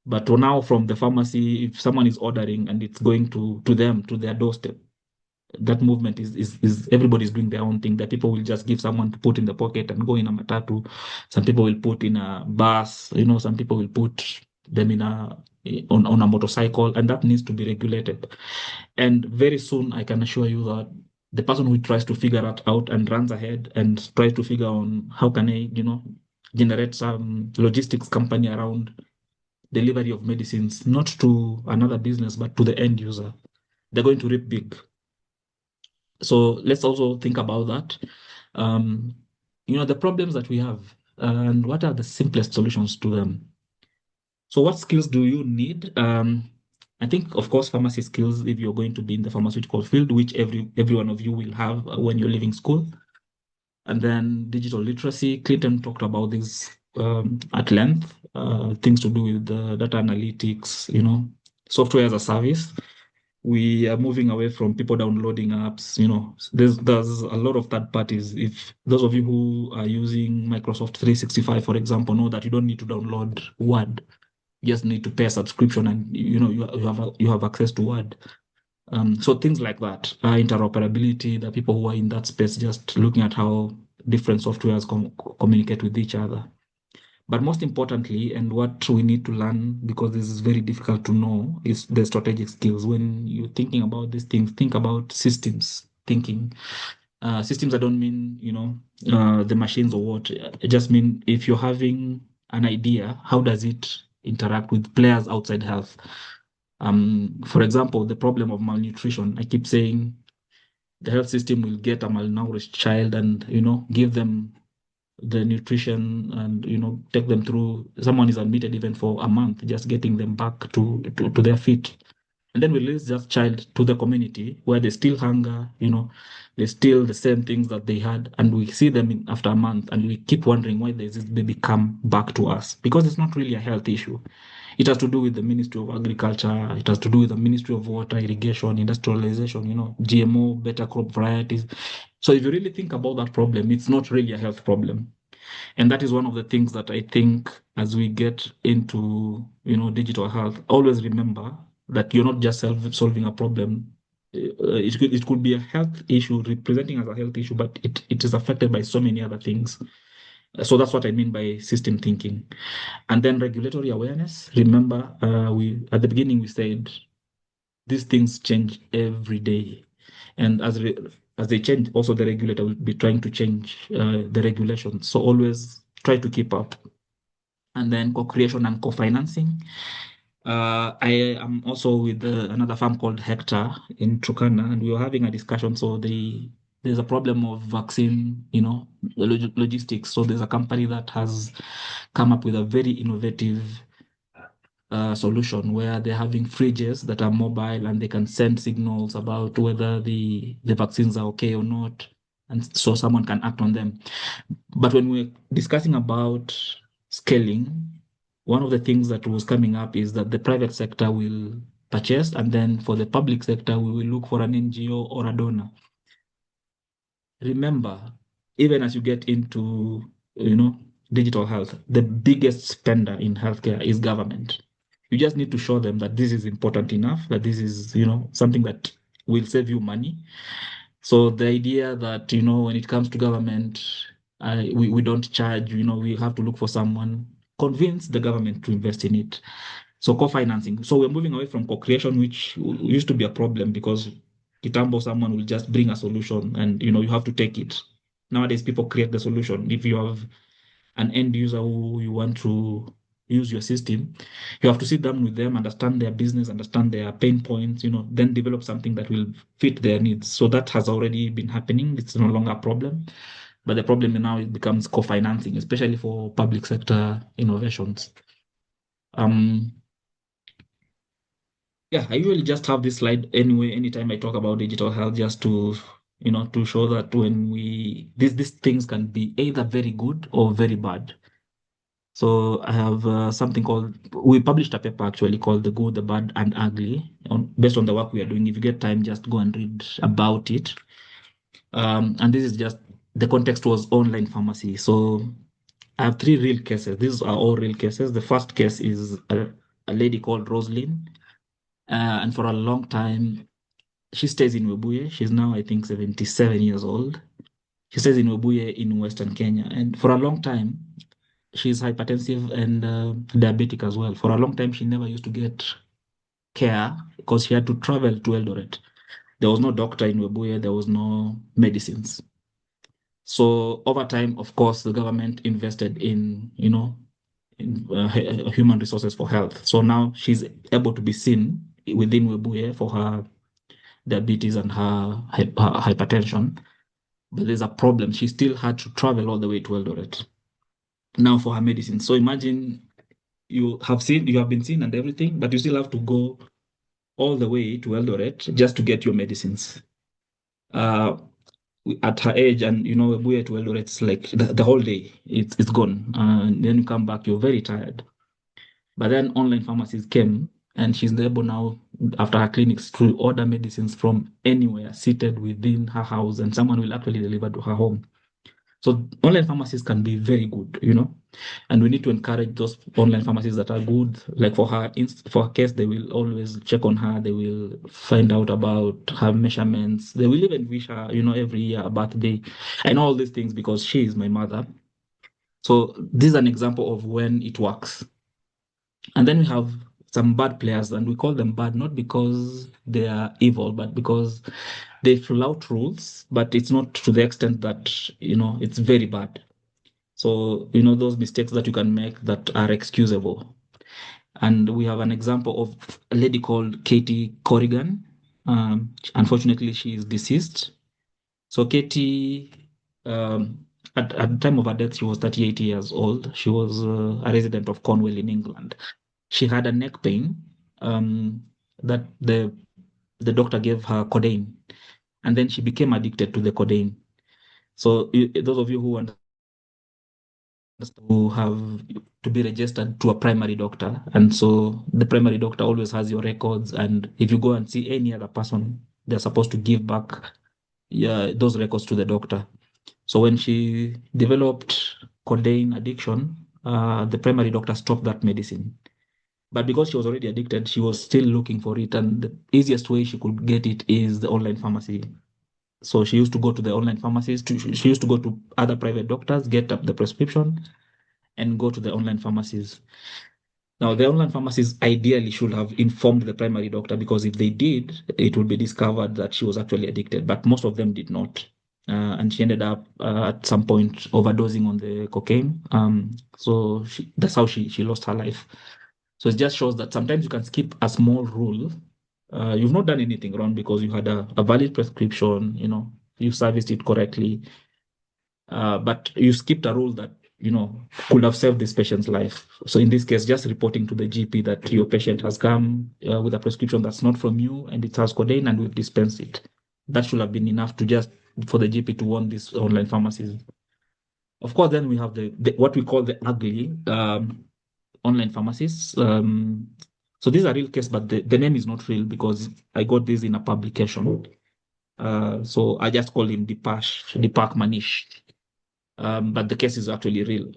But now from the pharmacy, if someone is ordering and it's going to them, to their doorstep, that movement is everybody's doing their own thing. That people will just give someone to put in the pocket and go in a matatu. Some people will put in a bus, some people will put them on a motorcycle, and that needs to be regulated. And very soon, I can assure you that the person who tries to figure that out and runs ahead and tries to figure on how can I, generate some logistics company around delivery of medicines, not to another business, but to the end user, they're going to reap big. So let's also think about that. The problems that we have and what are the simplest solutions to them. So what skills do you need? I think, of course, pharmacy skills, if you're going to be in the pharmaceutical field, which every one of you will have when you're leaving school. And then digital literacy. Clinton talked about this at length, things to do with data analytics, software as a service. We are moving away from people downloading apps. There's a lot of third parties. If those of you who are using Microsoft 365, for example, know that you don't need to download Word. You just need to pay a subscription, and you have access to Word. So things like that, interoperability, the people who are in that space, just looking at how different softwares communicate with each other. But most importantly, and what we need to learn, because this is very difficult to know, is the strategic skills. When you're thinking about these things, think about systems thinking. Systems, I don't mean, the machines or what. I just mean if you're having an idea, how does it interact with players outside health? For example, the problem of malnutrition. I keep saying the health system will get a malnourished child and, give them the nutrition and, take them through. Someone is admitted even for a month, just getting them back to their feet. And then we release that child to the community where they still hunger, they still the same things that they had. And we see them after a month and we keep wondering why does this baby come back to us? Because it's not really a health issue. It has to do with the Ministry of Agriculture. It has to do with the Ministry of Water, Irrigation, Industrialization, GMO, better crop varieties. So if you really think about that problem, it's not really a health problem. And that is one of the things that I think as we get into, digital health, always remember that you're not just solving a problem. It could be a health issue, representing as a health issue, but it is affected by so many other things. So that's what I mean by system thinking. And then regulatory awareness. Remember, at the beginning we said these things change every day, and as they change, also the regulator will be trying to change the regulations. So always try to keep up. And then co-creation and co-financing. I am also with another firm called Hector in Turkana, and we were having a discussion. So there's a problem of vaccine, logistics. So there's a company that has come up with a very innovative solution where they're having fridges that are mobile and they can send signals about whether the vaccines are okay or not, and so someone can act on them. But when we're discussing about scaling, one of the things that was coming up is that the private sector will purchased. And then for the public sector, we will look for an NGO or a donor. Remember, even as you get into, digital health, the biggest spender in healthcare is government. You just need to show them that this is important enough, that this is, something that will save you money. So the idea that, when it comes to government, we don't charge, we have to look for someone, convince the government to invest in it. So co-financing. So we're moving away from co-creation, which used to be a problem because kitambo someone will just bring a solution and, you have to take it. Nowadays, people create the solution. If you have an end user who you want to use your system, you have to sit down with them, understand their business, understand their pain points, then develop something that will fit their needs. So that has already been happening. It's no longer a problem. But the problem now it becomes co-financing, especially for public sector innovations. Yeah, I usually just have this slide anyway, anytime I talk about digital health, just to, to show that when these things can be either very good or very bad. So I have something called, we published a paper actually called The Good, the Bad, and Ugly, based on the work we are doing. If you get time, just go and read about it. And this is just, the context was online pharmacy. So I have 3 real cases. These are all real cases. The first case is a lady called Roslyn. And for a long time, she stays in Webuye. She's now, I think, 77 years old. She stays in Webuye in Western Kenya. And for a long time, she's hypertensive and diabetic as well. For a long time, she never used to get care because she had to travel to Eldoret. There was no doctor in Webuye. There was no medicines. So over time, of course, the government invested in, human resources for health. So now she's able to be seen within Webuye for her diabetes and her hypertension. But there's a problem. She still had to travel all the way to Eldoret now for her medicine. So imagine you have been seen and everything, but you still have to go all the way to Eldoret just to get your medicines. At her age, and Webuye to Eldoret, it's like the whole day, it's gone. And then you come back, you're very tired. But then online pharmacies came, and she's able now, after her clinics, to order medicines from anywhere, seated within her house, and someone will actually deliver to her home. So online pharmacies can be very good, and we need to encourage those online pharmacies that are good. Like for her case, they will always check on her. They will find out about her measurements. They will even wish her, every year a birthday. I know all these things because she is my mother. So this is an example of when it works. And then we have some bad players, and we call them bad not because they are evil, but because they flout rules, but it's not to the extent that, it's very bad. So, those mistakes that you can make that are excusable. And we have an example of a lady called Katie Corrigan. Unfortunately, she is deceased. So Katie, at the time of her death, she was 38 years old. She was a resident of Cornwall in England. She had a neck pain that the doctor gave her codeine, and then she became addicted to the codeine. So those of you who understand, to have to be registered to a primary doctor, and so the primary doctor always has your records, and if you go and see any other person, they're supposed to give back those records to the doctor. So when she developed codeine addiction, the primary doctor stopped that medicine. But because she was already addicted, she was still looking for it. And the easiest way she could get it is the online pharmacy. So she used to go to the online pharmacies. She used to go to other private doctors, get up the prescription, and go to the online pharmacies. Now, the online pharmacies ideally should have informed the primary doctor, because if they did, it would be discovered that she was actually addicted. But most of them did not. And she ended up at some point overdosing on the cocaine. So that's how she lost her life. So it just shows that sometimes you can skip a small rule. You've not done anything wrong because you had a valid prescription, you serviced it correctly. But you skipped a rule that, could have saved this patient's life. So in this case, just reporting to the GP that your patient has come with a prescription that's not from you and it has codeine and we've dispensed it. That should have been enough for the GP to warn these online pharmacies. Of course, then we have the what we call the ugly online pharmacies. So these are real cases, but the name is not real because I got this in a publication. So I just call him Deepak Manish. But the case is actually real.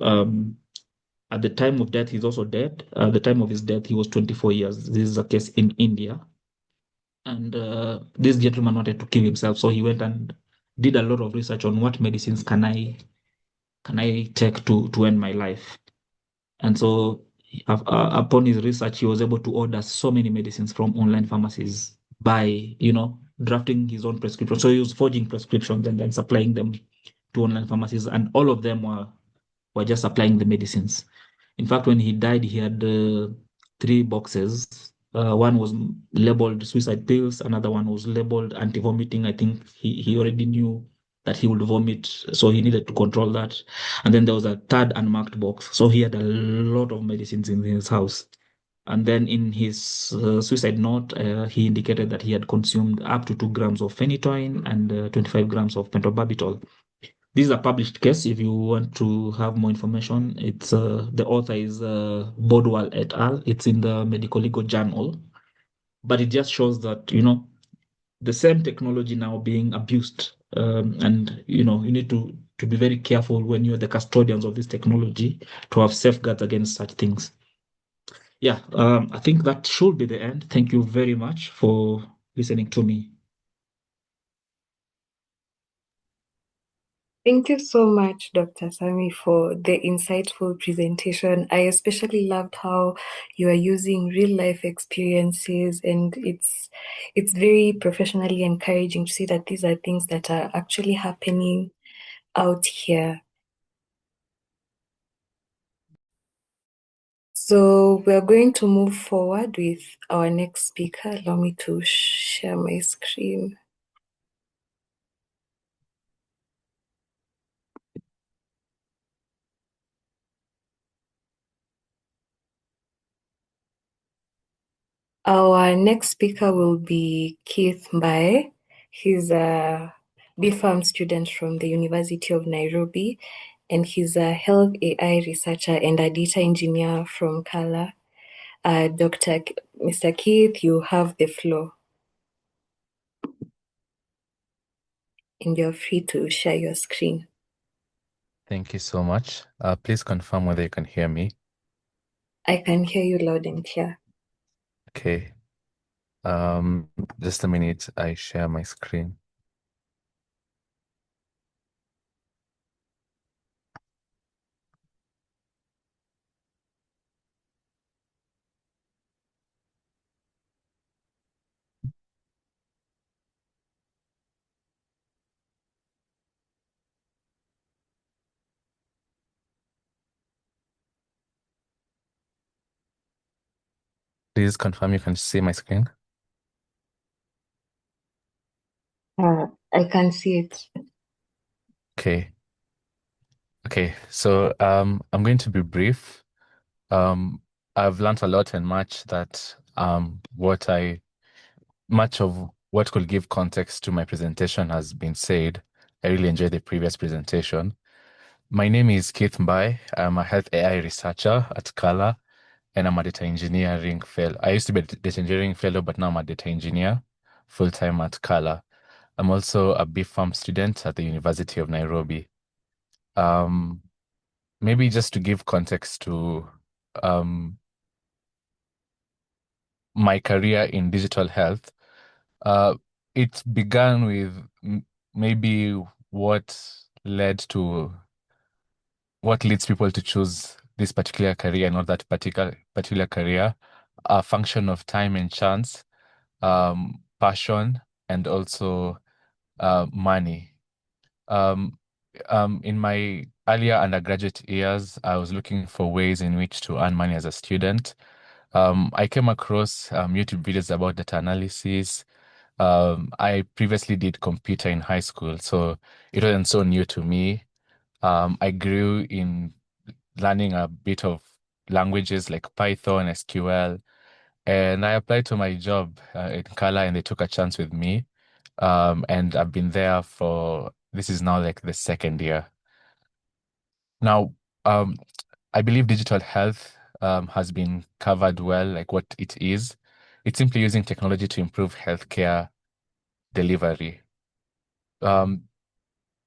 At the time of death, he's also dead. At the time of his death, he was 24 years. This is a case in India. And this gentleman wanted to kill himself. So he went and did a lot of research on what medicines can I take to end my life. And so upon his research, he was able to order so many medicines from online pharmacies by, drafting his own prescription. So he was forging prescriptions and then supplying them to online pharmacies, and all of them were just supplying the medicines. In fact, when he died, he had 3 boxes. One was labeled suicide pills, another one was labeled anti-vomiting. I think he already knew that he would vomit, so he needed to control that. And then there was a third unmarked box. So he had a lot of medicines in his house. And then in his suicide note, he indicated that he had consumed up to 2 grams of phenytoin and 25 grams of pentobarbital. This is a published case. If you want to have more information, it's the author is Bodwell et al. It's in the Medical Legal Journal. But it just shows that, the same technology now being abused. And, you need to be very careful when you're the custodians of this technology to have safeguards against such things. Yeah, I think that should be the end. Thank you very much for listening to me. Thank you so much, Dr. Sami, for the insightful presentation. I especially loved how you are using real life experiences, and it's very professionally encouraging to see that these are things that are actually happening out here. So we're going to move forward with our next speaker. Allow me to share my screen. Our next speaker will be Keith Mbae. He's a BPharm student from the University of Nairobi, and he's a health AI researcher and a data engineer from Kala. Mr. Keith, you have the floor. And you're free to share your screen. Thank you so much. Please confirm whether you can hear me. I can hear you loud and clear. Okay. Just a minute, I share my screen. Please confirm you can see my screen. I can see it. Okay. Okay, so I'm going to be brief. I've learned a lot and much much of what could give context to my presentation has been said. I really enjoyed the previous presentation. My name is Keith Mbai. I'm a health AI researcher at Kala, and I'm a data engineering fellow. I used to be a data engineering fellow, but now I'm a data engineer full-time at Kala. I'm also a BPharm student at the University of Nairobi. Maybe just to give context to my career in digital health, it began with maybe what leads people to choose this particular career and not that particular career, a function of time and chance, passion, and also money. In my earlier undergraduate years, I was looking for ways in which to earn money as a student. I came across YouTube videos about data analysis. I previously did computer in high school, so it wasn't so new to me. I grew in learning a bit of languages like Python, SQL, and I applied to my job in Kala, and they took a chance with me. And I've been there this is now like the second year. Now, I believe digital health has been covered well, like what it is. It's simply using technology to improve healthcare delivery.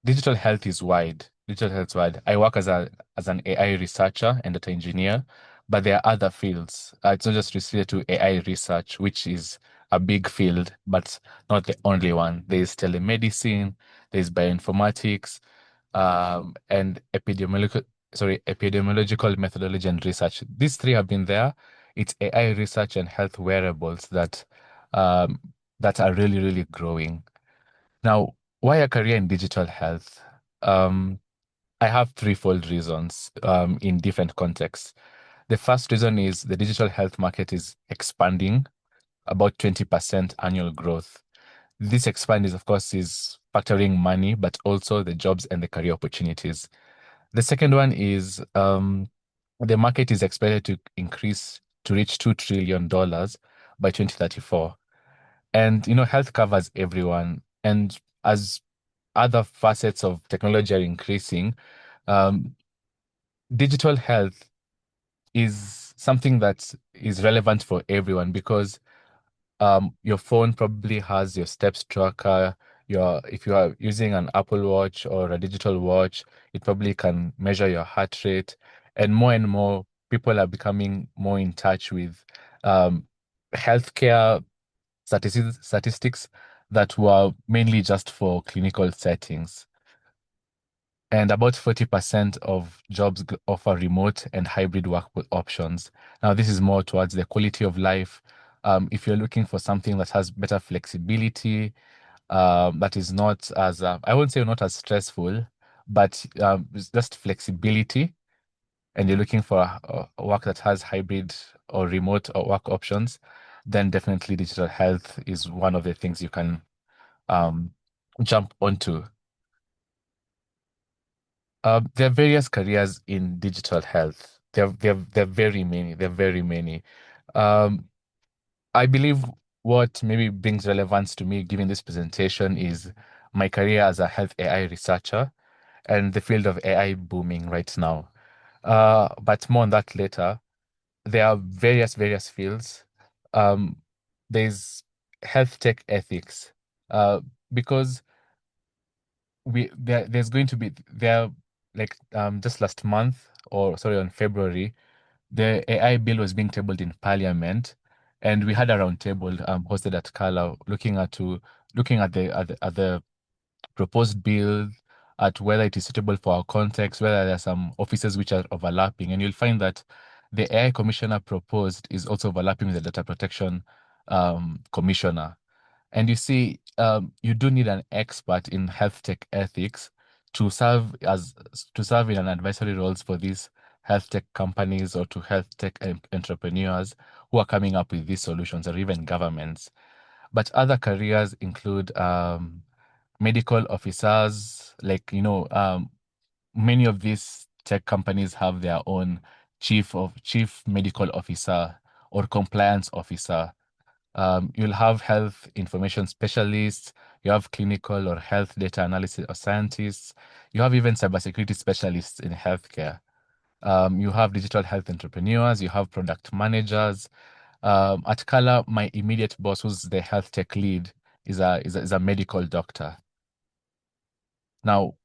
Digital health is wide. Digital health is wide. I work as an AI researcher and data engineer, but there are other fields. It's not just restricted to AI research, which is a big field, but not the only one. There's telemedicine, there's bioinformatics, and epidemiological methodology and research. These three have been there. It's AI research and health wearables um, that are really, really growing. Now, why a career in digital health? Um, I have threefold reasons in different contexts. The first reason is the digital health market is expanding about 20% annual growth. This expand is, of course, is factoring money, but also the jobs and the career opportunities. The second one is the market is expected to increase to reach $2 trillion by 2034. And, health covers everyone. And as other facets of technology are increasing, um, digital health is something that is relevant for everyone because your phone probably has your steps tracker. If you are using an Apple Watch or a digital watch, it probably can measure your heart rate. And more people are becoming more in touch with healthcare statistics that were mainly just for clinical settings. And about 40% of jobs offer remote and hybrid work options. Now, this is more towards the quality of life. If you're looking for something that has better flexibility, that is not as, I won't say not as stressful, but it's just flexibility, and you're looking for a work that has hybrid or remote or work options, then definitely digital health is one of the things you can jump onto. There are various careers in digital health. There are very many. There are very many. Um, I believe what maybe brings relevance to me giving this presentation is my career as a health AI researcher and the field of AI booming right now. But more on that later. There are various fields. Um, there's health tech ethics, because there's going to be there like just last month, or sorry, on February, the AI bill was being tabled in Parliament, and we had a roundtable hosted at Kala looking at the proposed bill, at whether it is suitable for our context, whether there are some offices which are overlapping, and you'll find that the AI commissioner proposed is also overlapping with the data protection commissioner. And you see, you do need an expert in health tech ethics to serve in an advisory roles for these health tech companies or to health tech entrepreneurs who are coming up with these solutions, or even governments. But other careers include medical officers, like many of these tech companies have their own chief medical officer or compliance officer. You'll have health information specialists, you have clinical or health data analysis or scientists, you have even cybersecurity specialists in healthcare. You have digital health entrepreneurs, you have product managers. At Kala, my immediate boss, who's the health tech lead, is a medical doctor. Now,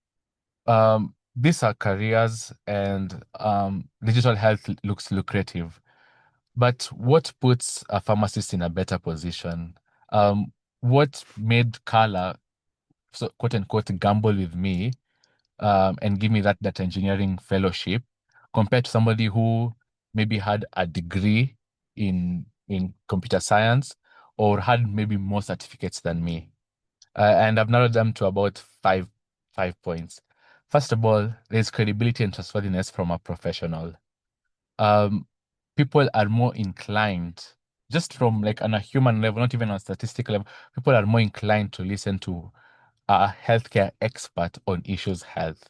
these are careers, and digital health looks lucrative. But what puts a pharmacist in a better position? What made Carla, so quote unquote, gamble with me and give me that data engineering fellowship compared to somebody who maybe had a degree in computer science or had maybe more certificates than me? And I've narrowed them to about five points. First of all, there's credibility and trustworthiness from a professional. Um, People are more inclined, just from like on a human level, not even on a statistical level, people are more inclined to listen to a healthcare expert on issues health.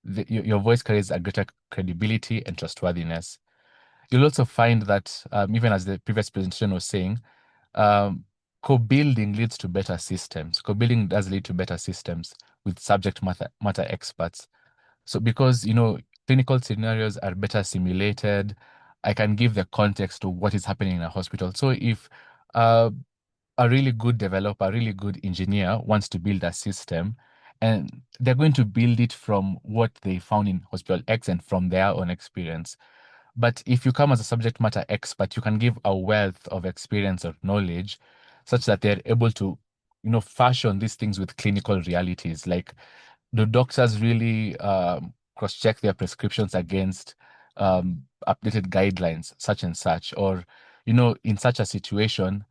Your voice carries a greater credibility and trustworthiness. You'll also find that, even as the previous presentation was saying, um, co-building leads to better systems. Co-building does lead to better systems with subject matter experts. So because, clinical scenarios are better simulated, I can give the context to what is happening in a hospital. So if a really good developer, a really good engineer wants to build a system, and they're going to build it from what they found in hospital X and from their own experience. But if you come as a subject matter expert, you can give a wealth of experience or knowledge such that they're able to, fashion these things with clinical realities. Like, do doctors really cross-check their prescriptions against updated guidelines, such and such? Or, in such a situation,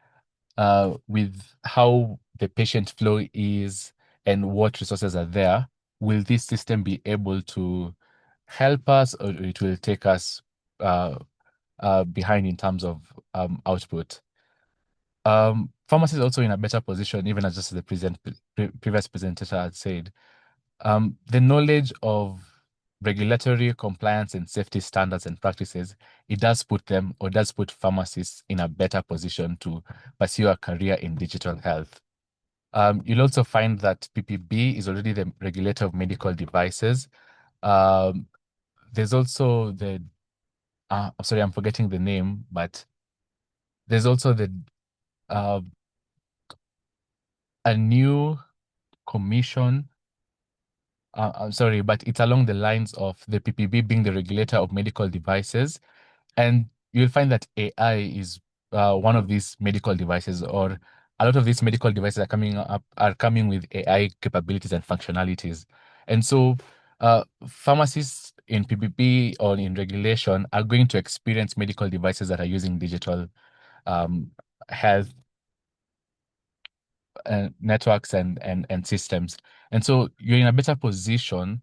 with how the patient flow is and what resources are there, will this system be able to help us, or it will take us behind in terms of output? Pharmacy is also in a better position, even as just the previous presenter had said. The knowledge of regulatory compliance and safety standards and practices, it does put pharmacists in a better position to pursue a career in digital health. You'll also find that PPB is already the regulator of medical devices. There's also sorry, I'm forgetting the name, but there's also a new commission. I'm sorry, but it's along the lines of the PPB being the regulator of medical devices. And you'll find that AI is one of these medical devices, or a lot of these medical devices are coming with AI capabilities and functionalities. And so pharmacists in PPP or in regulation are going to experience medical devices that are using digital health networks and systems. And so you're in a better position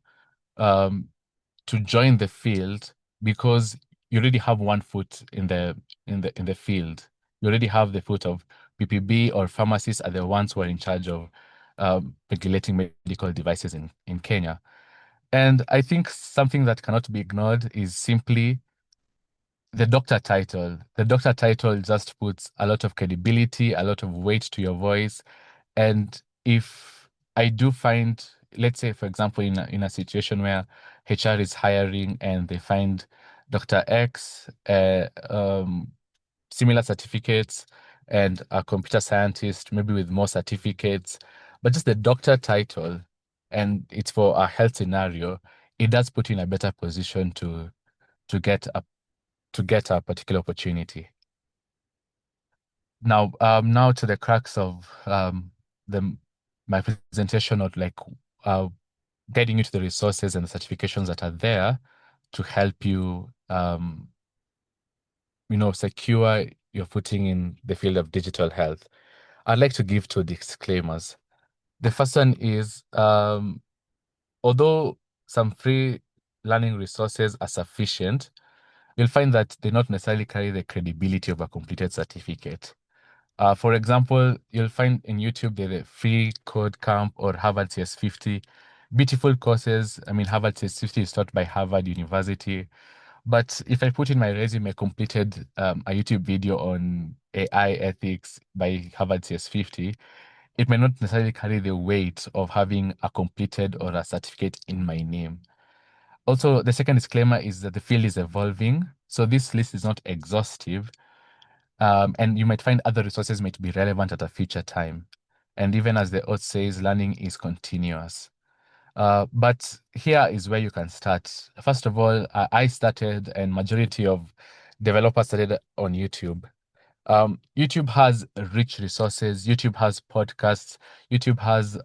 to join the field because you already have one foot in the field. You already have the foot of PPB, or pharmacists are the ones who are in charge of regulating medical devices in Kenya. And I think something that cannot be ignored is simply the doctor title. The doctor title just puts a lot of credibility, a lot of weight to your voice. And if I do find, let's say, for example, in a situation where HR is hiring and they find Dr. X, similar certificates, and a computer scientist, maybe with more certificates, but just the doctor title, and it's for a health scenario, it does put you in a better position to get a particular opportunity. Now, now to the crux of my presentation, of like guiding you to the resources and the certifications that are there to help you, secure your footing in the field of digital health. I'd like to give two disclaimers. The first one is, although some free learning resources are sufficient, you'll find that they not necessarily carry the credibility of a completed certificate. For example, you'll find in YouTube the free code camp or Harvard CS50, beautiful courses. I mean, Harvard CS50 is taught by Harvard University. But if I put in my resume, completed a YouTube video on AI ethics by Harvard CS50, it may not necessarily carry the weight of having a completed or a certificate in my name. Also, the second disclaimer is that the field is evolving. So this list is not exhaustive. And you might find other resources might be relevant at a future time. And even as the oath says, learning is continuous. But here is where you can start. First of all, I started, and majority of developers started on YouTube. YouTube has rich resources. YouTube has podcasts. YouTube has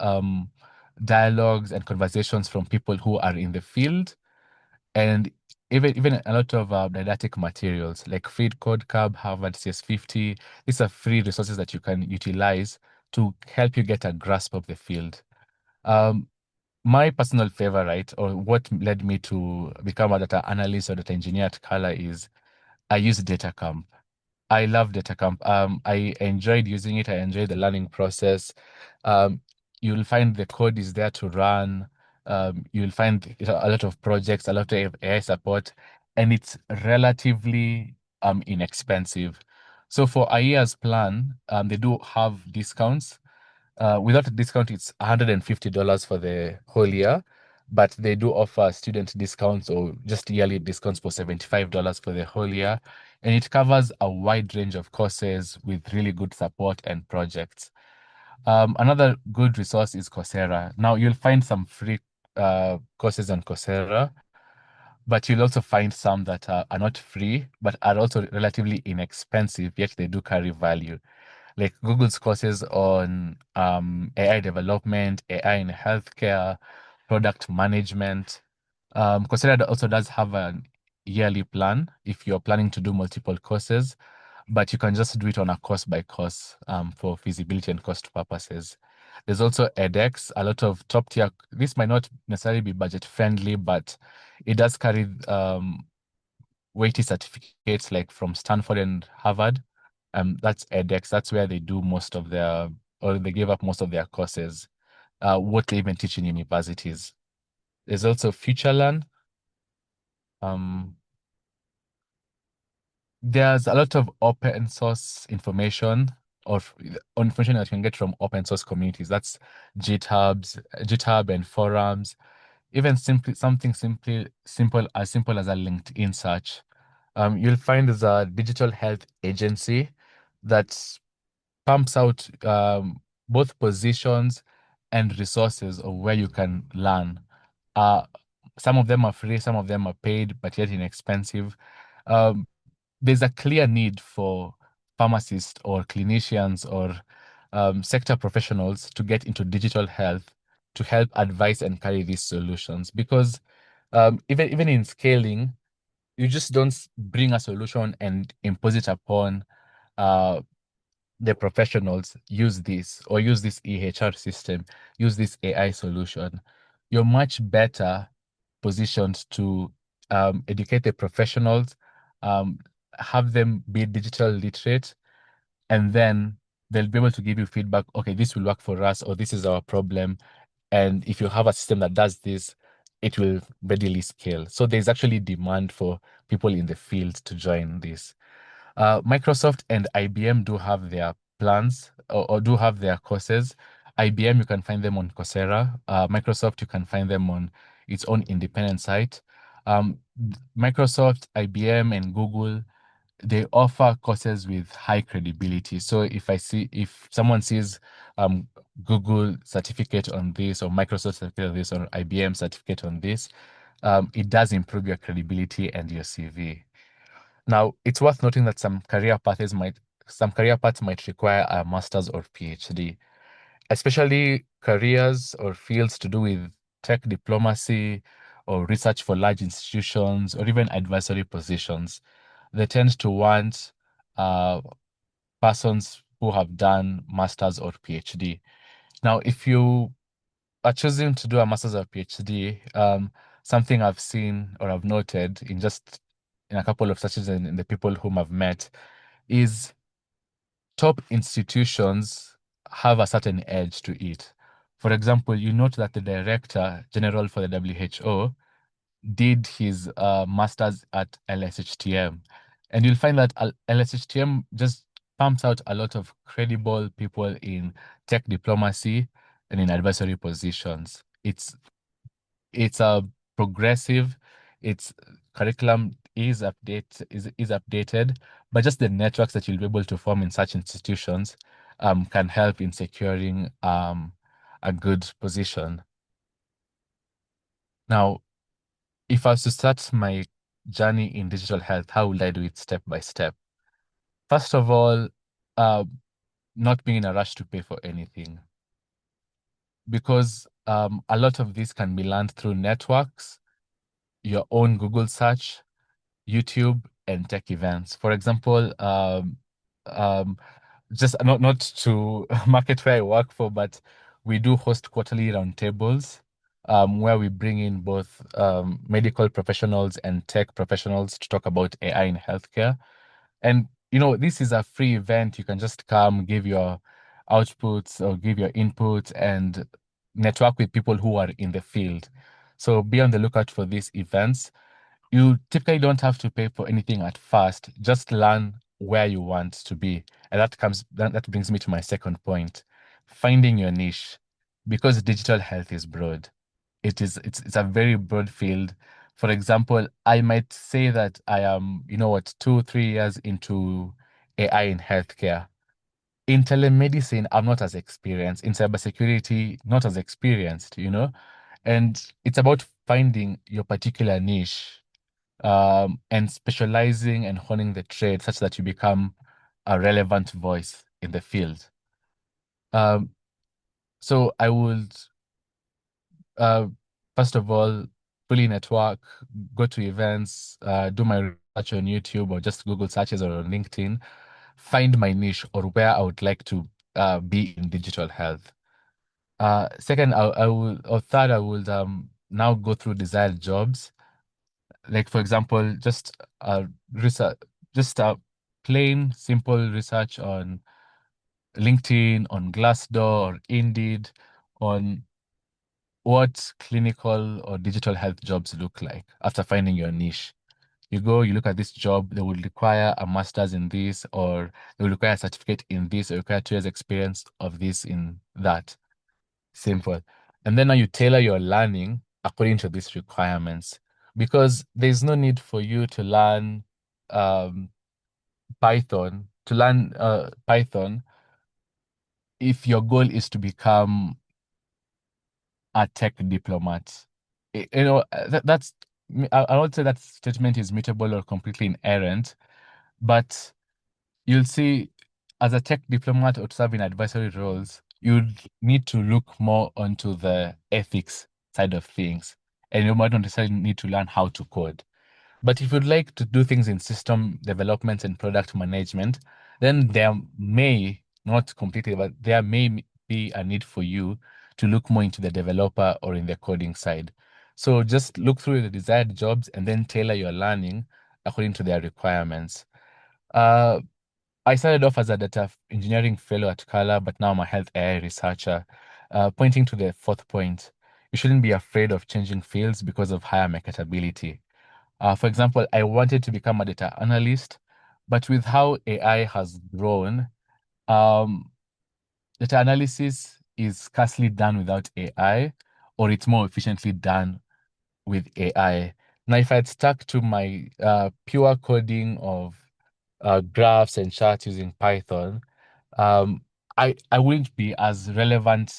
dialogues and conversations from people who are in the field, and even a lot of didactic materials like Free Code Cab, Harvard CS50. These are free resources that you can utilize to help you get a grasp of the field. My personal favorite, or what led me to become a data analyst or data engineer at Kala, is I use DataCamp. I love DataCamp. I enjoyed using it. I enjoyed the learning process. You'll find the code is there to run. You'll find a lot of projects, a lot of AI support, and it's relatively inexpensive. So for a year's plan, they do have discounts. Without a discount, it's $150 for the whole year. but they do offer student discounts or just yearly discounts for $75 for the whole year. And it covers a wide range of courses with really good support and projects. Another good resource is Coursera. Now, you'll find some free courses on Coursera, but you'll also find some that are not free, but are also relatively inexpensive, yet they do carry value. Like Google's courses on AI development, AI in healthcare, product management. Coursera also does have a yearly plan if you're planning to do multiple courses, but you can just do it on a course by course for feasibility and cost purposes. There's also edX, a lot of top tier. This might not necessarily be budget friendly, but it does carry weighty certificates like from Stanford and Harvard. That's edX. That's where they do most of their, or they give up most of their courses, what they even teach in universities. There's also FutureLearn. There's a lot of open source information or information that you can get from open source communities. That's GitHub and forums, even something simple as a LinkedIn search. You'll find there's a digital health agency that pumps out both positions and resources of where you can learn. Some of them are free, some of them are paid, but yet inexpensive. There's a clear need for pharmacists or clinicians or sector professionals to get into digital health to help advise and carry these solutions. Because even in scaling, you just don't bring a solution and impose it upon the professionals. Use this or use this EHR system, use this AI solution. You're much better positioned to educate the professionals, have them be digital literate, and then they'll be able to give you feedback. Okay, this will work for us, or this is our problem. And if you have a system that does this, it will readily scale. So there's actually demand for people in the field to join this. Microsoft and IBM do have their plans or do have their courses. IBM, you can find them on Coursera. Microsoft, you can find them on its own independent site. Microsoft, IBM, and Google, they offer courses with high credibility. So if someone sees Google certificate on this or Microsoft certificate on this or IBM certificate on this, it does improve your credibility and your CV. Now, it's worth noting that some career paths might require a master's or PhD, especially careers or fields to do with tech diplomacy or research for large institutions or even advisory positions. They tend to want persons who have done master's or PhD. Now, if you are choosing to do a master's or PhD, something I've seen or I've noted in a couple of searches and in the people whom I've met is top institutions have a certain edge to it. For example, you note that the Director General for the WHO did his master's at LSHTM. And you'll find that LSHTM just pumps out a lot of credible people in tech diplomacy and in advisory positions. It's a progressive, its curriculum is updated, but just the networks that you'll be able to form in such institutions can help in securing a good position. Now, if I was to start my journey in digital health, how would I do it step by step? First of all, not being in a rush to pay for anything, because a lot of this can be learned through networks, your own Google search, YouTube, and tech events. For example, just not to market where I work for, but we do host quarterly roundtables where we bring in both medical professionals and tech professionals to talk about AI in healthcare. And this is a free event. You can just come, give your outputs or give your input and network with people who are in the field. So be on the lookout for these events. You typically don't have to pay for anything at first. Just learn where you want to be. And that brings me to my second point, finding your niche, because digital health is broad. it's a very broad field. For example, I might say that I am, 2, 3 years into AI in healthcare. In telemedicine, I'm not as experienced. In cybersecurity, not as experienced. And it's about finding your particular niche, and specializing and honing the trade such that you become a relevant voice in the field. So I would, uh, first of all, fully network, go to events, do my research on YouTube or just Google searches or on LinkedIn, find my niche or where I would like to be in digital health. Second, or third, I would now go through desired jobs. Like, for example, just research, just plain simple research on LinkedIn, on Glassdoor, or Indeed, on what clinical or digital health jobs look like after finding your niche. You go, you look at this job, they will require a master's in this, or they will require a certificate in this, or require 2 years experience of this in that. Simple. And then now you tailor your learning according to these requirements. Because there's no need for you to learn Python if your goal is to become a tech diplomat. I would say that statement is mutable or completely inerrant, but you'll see as a tech diplomat or to serve in advisory roles, you'd need to look more onto the ethics side of things, and you might not necessarily need to learn how to code. But if you'd like to do things in system development and product management, then there may, not completely, but there may be a need for you to look more into the developer or in the coding side. So just look through the desired jobs and then tailor your learning according to their requirements. Uh, I started off as a data engineering fellow at Kala, but now I'm a health AI researcher. Pointing to the fourth point, you shouldn't be afraid of changing fields because of higher marketability. For example, I wanted to become a data analyst, but with how AI has grown, um, data analysis is scarcely done without AI, or it's more efficiently done with AI. Now, if I'd stuck to my pure coding of graphs and charts using Python, um, I wouldn't be as relevant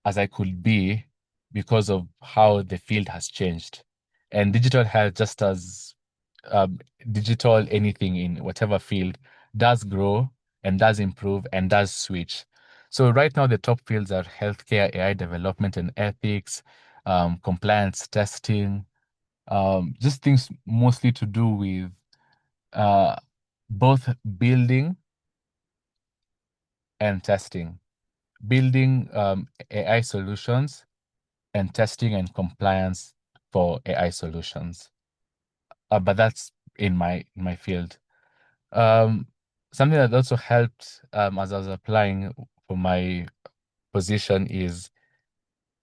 as I could be because of how the field has changed. And digital health, just as um, digital anything in whatever field, does grow and does improve and does switch. So right now, the top fields are healthcare, AI development and ethics, compliance testing, just things mostly to do with uh, both building and testing, building AI solutions and testing and compliance for AI solutions. But that's in my field. Um, Something that also helped as I was applying for my position is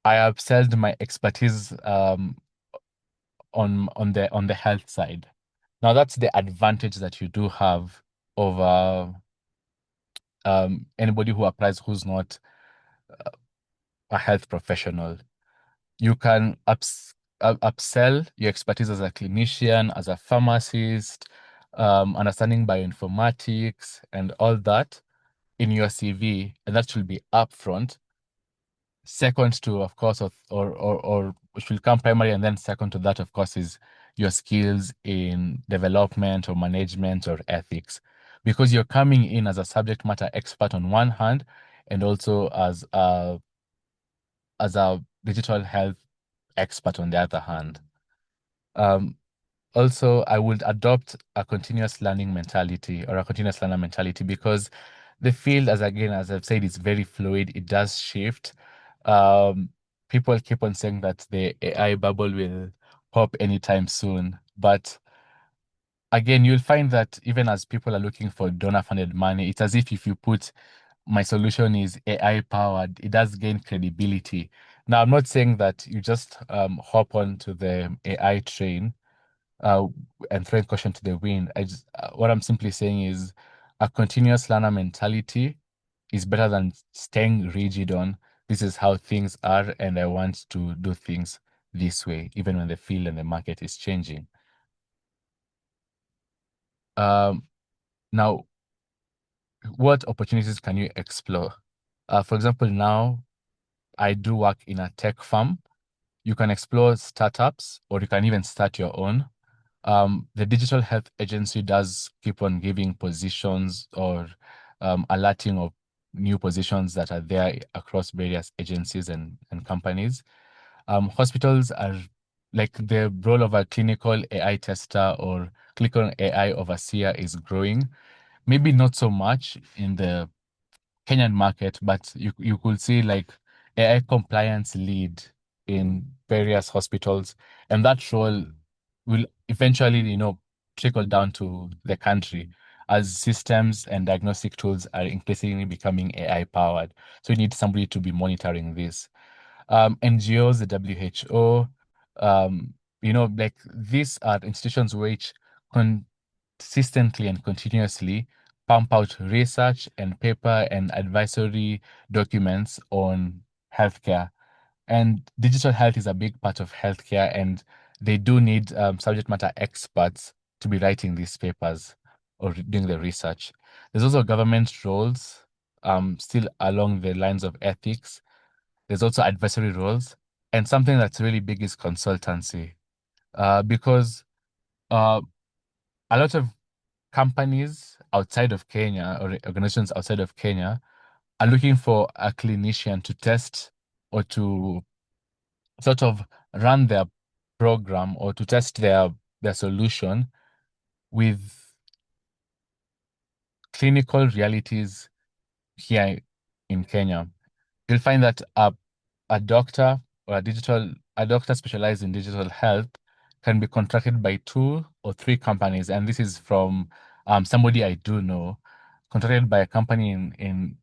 I upselled my expertise on the health side. Now that's the advantage that you do have over anybody who applies who's not a health professional. You can upsell your expertise as a clinician, as a pharmacist, understanding bioinformatics and all that in your CV, and that should be upfront. Second to, of course, or which will come primary, and then second to that, of course, is your skills in development or management or ethics, because you're coming in as a subject matter expert on one hand, and also as a digital health expert on the other hand. Also, I would adopt a continuous learning mentality or a continuous learner mentality because the field, as I've said, is very fluid. It does shift. Um, People keep on saying that the AI bubble will pop anytime soon. But again, you'll find that even as people are looking for donor-funded money, it's as if you put my solution is AI powered, it does gain credibility. Now, I'm not saying that you just hop onto the AI train uh, and throwing caution to the wind. What I'm simply saying is a continuous learner mentality is better than staying rigid on this is how things are, and I want to do things this way, even when the field and the market is changing. Now, what opportunities can you explore? For example, now I do work in a tech firm. You can explore startups, or you can even start your own. The Digital Health Agency does keep on giving positions or alerting of new positions that are there across various agencies and companies. Hospitals are like the role of a clinical AI tester or clinical AI overseer is growing. Maybe not so much in the Kenyan market, but you could see like AI compliance lead in various hospitals, and that role will eventually, trickle down to the country as systems and diagnostic tools are increasingly becoming AI powered. So you need somebody to be monitoring this. NGOs, the WHO, like these are institutions which consistently and continuously pump out research and paper and advisory documents on healthcare. And digital health is a big part of healthcare, and they do need subject matter experts to be writing these papers or doing the research. There's also government roles, still along the lines of ethics. There's also advisory roles, and something that's really big is consultancy, because a lot of companies outside of Kenya or organizations outside of Kenya are looking for a clinician to test or to sort of run their program or to test their solution with clinical realities here in Kenya. You'll find that a doctor or a doctor specialized in digital health can be contracted by 2 or 3 companies, and this is from somebody I do know, contracted by a company in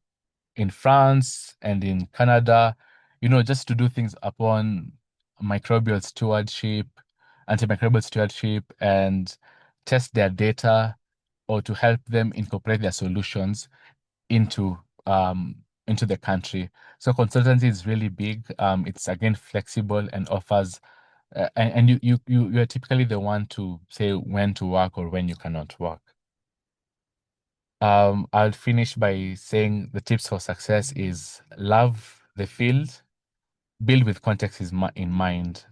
France and in Canada, just to do things upon microbial stewardship, antimicrobial stewardship, and test their data or to help them incorporate their solutions into into the country. So consultancy is really big. It's again flexible and offers, and you're typically the one to say when to work or when you cannot work. I'll finish by saying the tips for success is love the field, build with context in mind.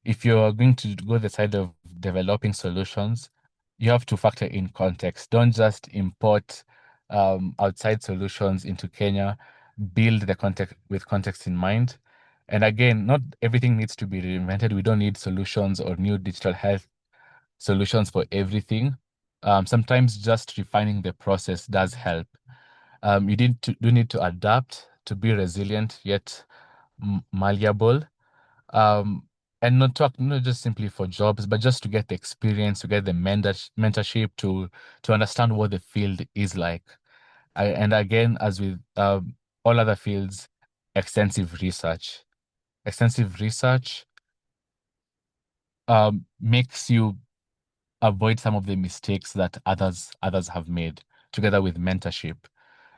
If you're going to go the side of developing solutions, you have to factor in context. Don't just import outside solutions into Kenya. Build the context with context in mind. And again, not everything needs to be reinvented. We don't need solutions or new digital health solutions for everything. Sometimes just refining the process does help. You do need to adapt to be resilient yet malleable, and not just simply for jobs, but just to get the experience, to get the mentorship, to understand what the field is like. And again, as with all other fields, extensive research. Extensive research makes you avoid some of the mistakes that others have made, together with mentorship.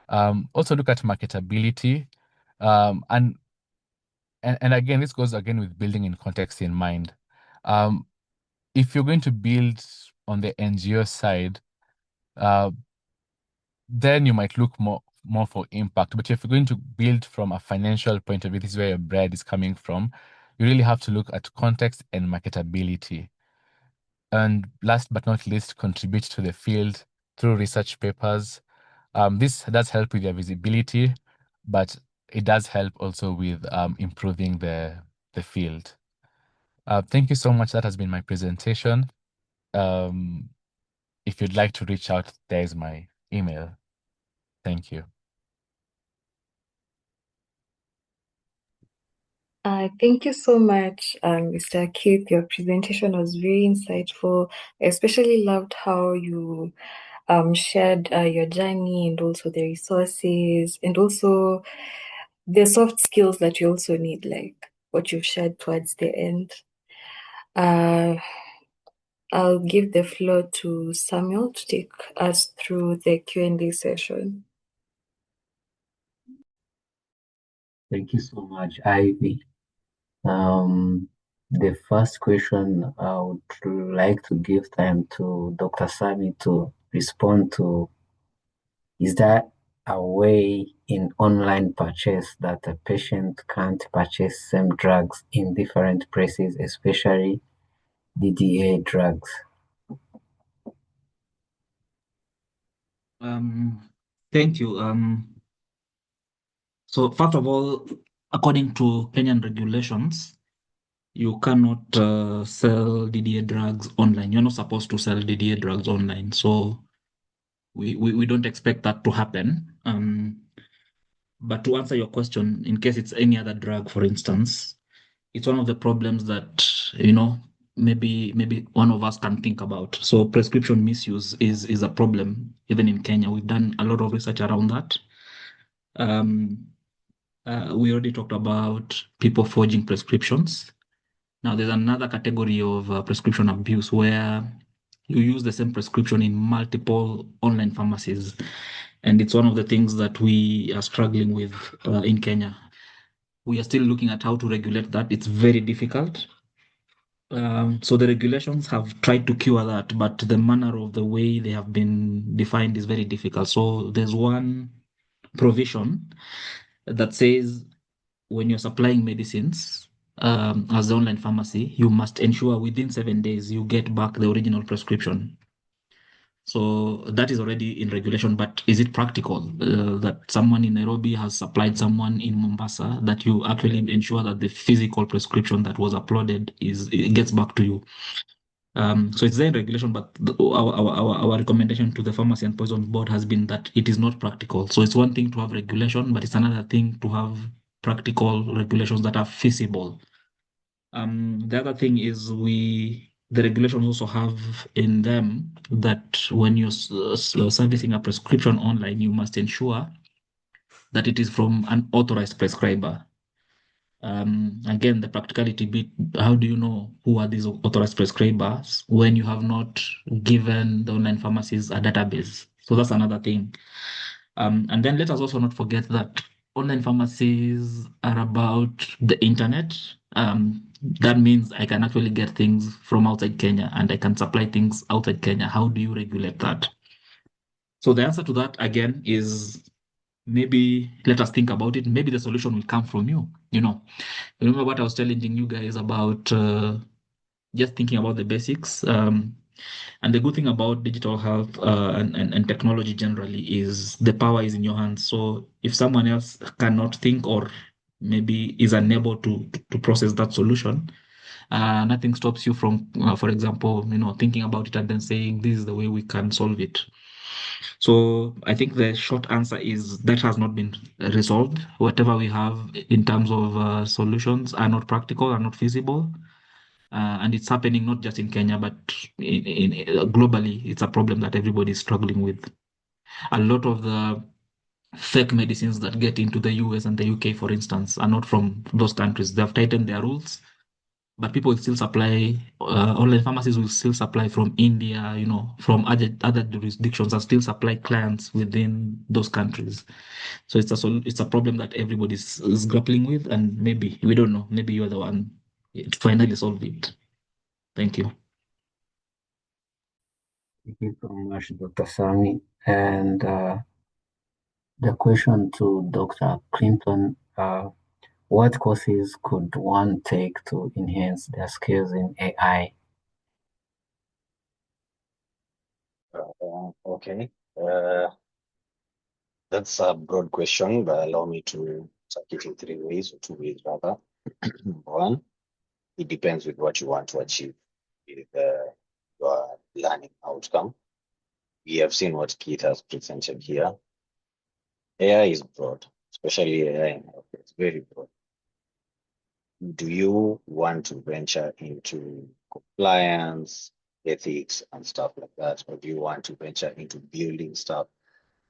Also look at marketability, and again, this goes again with building in context in mind. If you're going to build on the NGO side, then you might look more for impact. But if you're going to build from a financial point of view, this is where your bread is coming from, you really have to look at context and marketability. And last but not least, contribute to the field through research papers. This does help with your visibility, but it does help also with improving the field. Thank you so much. That has been my presentation. If you'd like to reach out, there's my email. Thank you. Thank you so much, Mr. Keith. Your presentation was very insightful. I especially loved how you shared your journey and also the resources and also the soft skills that you also need, like what you've shared towards the end. I'll give the floor to Samuel to take us through the Q&A session. Thank you so much, Ivy. The first question I would like to give time to Dr. Sami to respond to. Is there a way in online purchase that a patient can't purchase same drugs in different places, especially DDA drugs? Thank you. So first of all, according to Kenyan regulations, you cannot sell DDA drugs online. You're not supposed to sell DDA drugs online. So we don't expect that to happen. But to answer your question, in case it's any other drug, for instance, it's one of the problems that, maybe one of us can think about. So prescription misuse is a problem, even in Kenya. We've done a lot of research around that. We already talked about people forging prescriptions. Now, there's another category of prescription abuse where you use the same prescription in multiple online pharmacies. And it's one of the things that we are struggling with in Kenya. We are still looking at how to regulate that. It's very difficult. So the regulations have tried to cure that, but the manner of the way they have been defined is very difficult. So there's one provision that says when you're supplying medicines as the online pharmacy, you must ensure within 7 days you get back the original prescription. So that is already in regulation, but is it practical that someone in Nairobi has supplied someone in Mombasa, that you actually ensure that the physical prescription that was uploaded it gets back to you? So it's there in regulation, but our recommendation to the Pharmacy and Poison Board has been that it is not practical. So it's one thing to have regulation, but it's another thing to have practical regulations that are feasible. The other thing is the regulations also have in them that when you're servicing a prescription online, you must ensure that it is from an authorized prescriber. Again, the practicality bit, how do you know who are these authorized prescribers when you have not given the online pharmacies a database? So that's another thing. And then let us also not forget that online pharmacies are about the internet. That means I can actually get things from outside Kenya and I can supply things outside Kenya. How do you regulate that? So the answer to that again is maybe let us think about it. Maybe the solution will come from you. Remember what I was telling you guys about just thinking about the basics. And the good thing about digital health and technology generally is the power is in your hands. So if someone else cannot think or maybe is unable to process that solution, nothing stops you from, for example, thinking about it and then saying this is the way we can solve it. So I think the short answer is that has not been resolved. Whatever we have in terms of solutions are not practical, are not feasible. And it's happening not just in Kenya, but globally, it's a problem that everybody is struggling with. A lot of the fake medicines that get into the US and the UK, for instance, are not from those countries. They have tightened their rules, but people will still supply, online pharmacies will still supply from India, from other jurisdictions and still supply clients within those countries. So it's a problem that everybody is grappling with, and maybe, we don't know, maybe you're the one to finally solve it. Thank you. Thank you so much, Dr. Sami. And the question to Dr. Clinton, what courses could one take to enhance their skills in AI? Okay. That's a broad question, but allow me to take it in 3 ways, or 2 ways rather. One, it depends with what you want to achieve with your learning outcome. We have seen what Keith has presented here. AI is broad, especially AI in health. It's very broad. Do you want to venture into compliance, ethics, and stuff like that? Or do you want to venture into building stuff?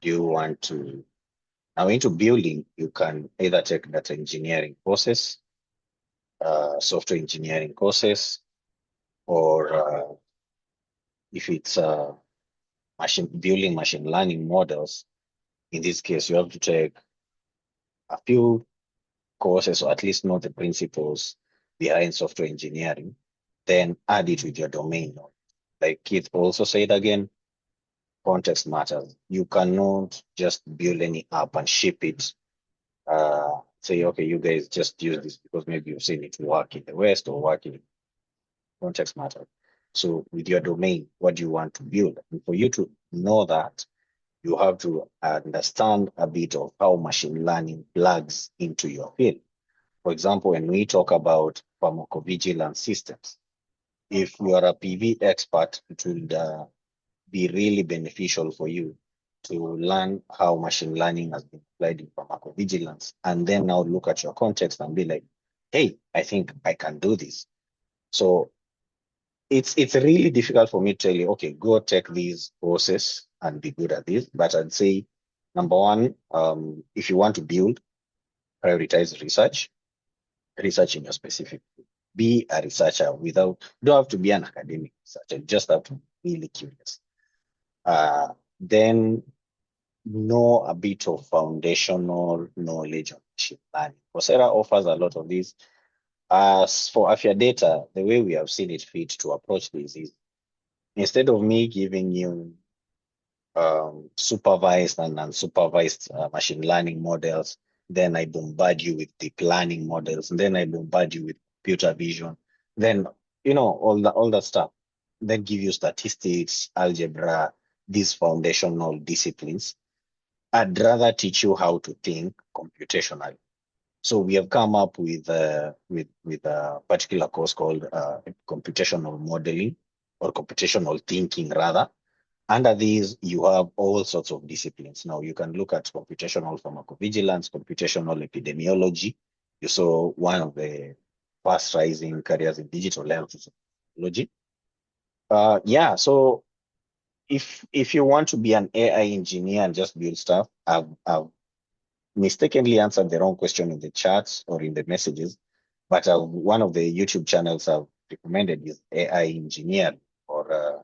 Do you want to Now into building, you can either take data engineering courses, software engineering courses, or if it's building machine learning models, in this case, you have to take a few courses, or at least know the principles behind software engineering, then add it with your domain knowledge. Like Keith also said again, context matters. You cannot just build any app and ship it. Say, okay, you guys just use this because maybe you've seen it work in the West or work in context matters. So with your domain, what do you want to build? And for you to know that, you have to understand a bit of how machine learning plugs into your field. For example, when we talk about pharmacovigilance systems, if you are a PV expert, it will be really beneficial for you to learn how machine learning has been applied in pharmacovigilance, and then now look at your context and be like, hey, I think I can do this. So it's really difficult for me to tell you, okay, go take these courses and be good at this. But I'd say, number one, if you want to build, prioritize research in your specific field. Be a researcher without, don't have to be an academic researcher, just have to be really curious. Then know a bit of foundational knowledge on machine learning. Coursera offers a lot of these. As for Afya Data, the way we have seen it fit to approach this is, instead of me giving you supervised and unsupervised machine learning models, then I bombard you with deep learning models, and then I bombard you with computer vision, then all that stuff, then give you statistics, algebra, these foundational disciplines. I'd rather teach you how to think computationally. So we have come up with a particular course called computational modeling, or computational thinking rather. Under these, you have all sorts of disciplines. Now you can look at computational pharmacovigilance, computational epidemiology. You saw one of the fast rising careers in digital health technology. Yeah, so if you want to be an AI engineer and just build stuff, I've mistakenly answered the wrong question in the chats or in the messages, but one of the YouTube channels I've recommended is AI engineer, or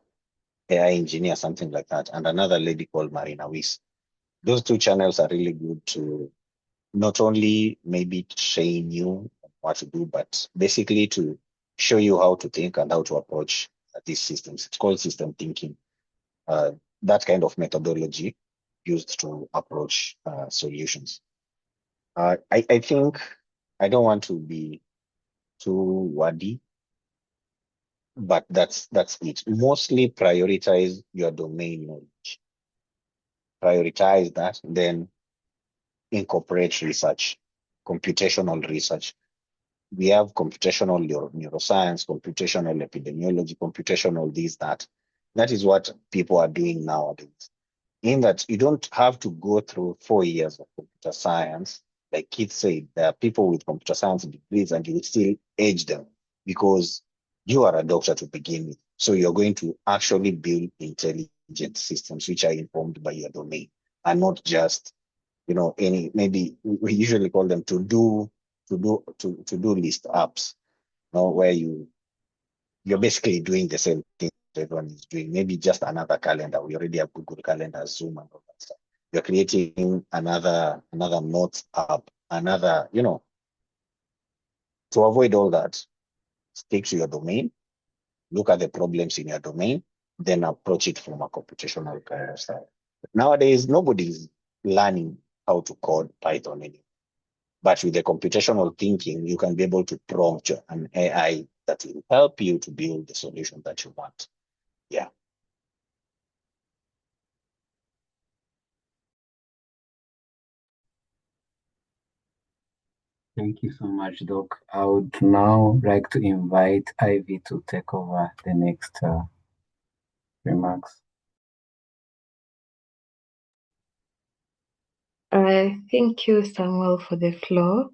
AI engineer, something like that, and another lady called Marina Weiss. Those two channels are really good to not only maybe train you what to do, but basically to show you how to think and how to approach these systems. It's called system thinking. That kind of methodology used to approach solutions. I think I don't want to be too wordy, but that's it. Mostly prioritize your domain knowledge. Prioritize that, then incorporate research, computational research. We have computational neuroscience, computational epidemiology, computational this, that. That is what people are doing nowadays. In that you don't have to go through 4 years of computer science. Like Keith said, there are people with computer science degrees and you will still age them because you are a doctor to begin with. So you're going to actually build intelligent systems which are informed by your domain, and not just, maybe we usually call them to-do list apps, where you're basically doing the same thing everyone is doing, maybe just another calendar. We already have Google Calendar, Zoom, and all that stuff. You're creating another notes app, to avoid all that, stick to your domain, look at the problems in your domain, then approach it from a computational kind of style. Nowadays, nobody's learning how to code Python anymore. But with the computational thinking, you can be able to prompt an AI that will help you to build the solution that you want. Yeah. Thank you so much, Doc. I would now like to invite Ivy to take over the next remarks. Thank you, Samuel, for the floor.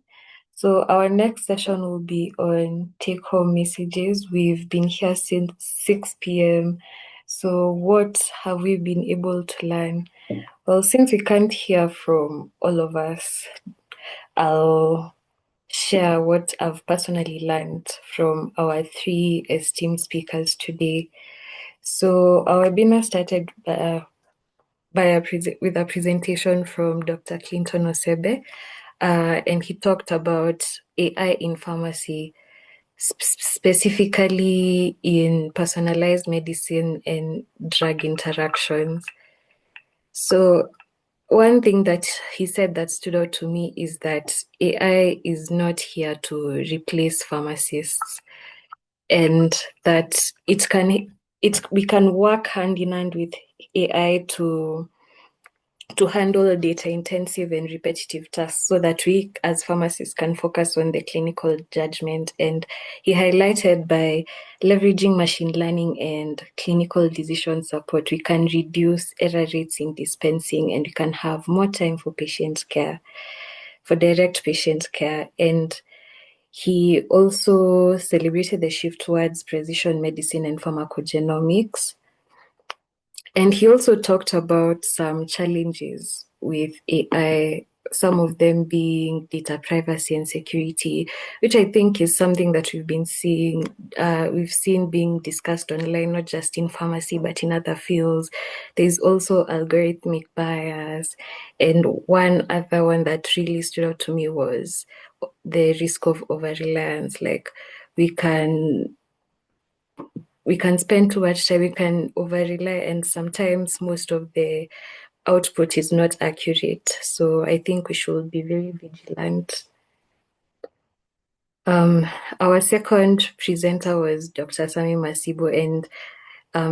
So our next session will be on take-home messages. We've been here since 6 p.m. So what have we been able to learn? Well, since we can't hear from all of us, I'll share what I've personally learned from our 3 esteemed speakers today. So our webinar started with a presentation from Dr. Clinton Osebe and he talked about AI in pharmacy, specifically in personalized medicine and drug interactions. So one thing that he said that stood out to me is that AI is not here to replace pharmacists, and that we can work hand in hand with AI to handle data-intensive and repetitive tasks so that we as pharmacists can focus on the clinical judgment. And he highlighted by leveraging machine learning and clinical decision support, we can reduce error rates in dispensing, and we can have more time for patient care, for direct patient care. And he also celebrated the shift towards precision medicine and pharmacogenomics. And he also talked about some challenges with AI, some of them being data privacy and security, which I think is something that we've seen being discussed online, not just in pharmacy, but in other fields. There's also algorithmic bias. And one other one that really stood out to me was the risk of over-reliance. Like we can spend too much time, we can over-rely, and sometimes most of the output is not accurate. So I think we should be very vigilant. Our second presenter was Dr. Sami Masibo, and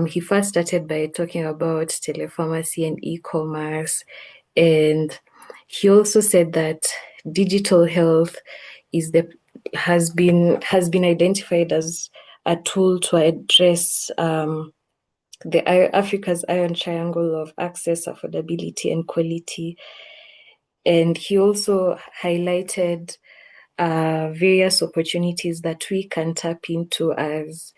he first started by talking about telepharmacy and e-commerce. And he also said that digital health has been identified as a tool to address Africa's iron triangle of access, affordability, and quality. And he also highlighted various opportunities that we can tap into as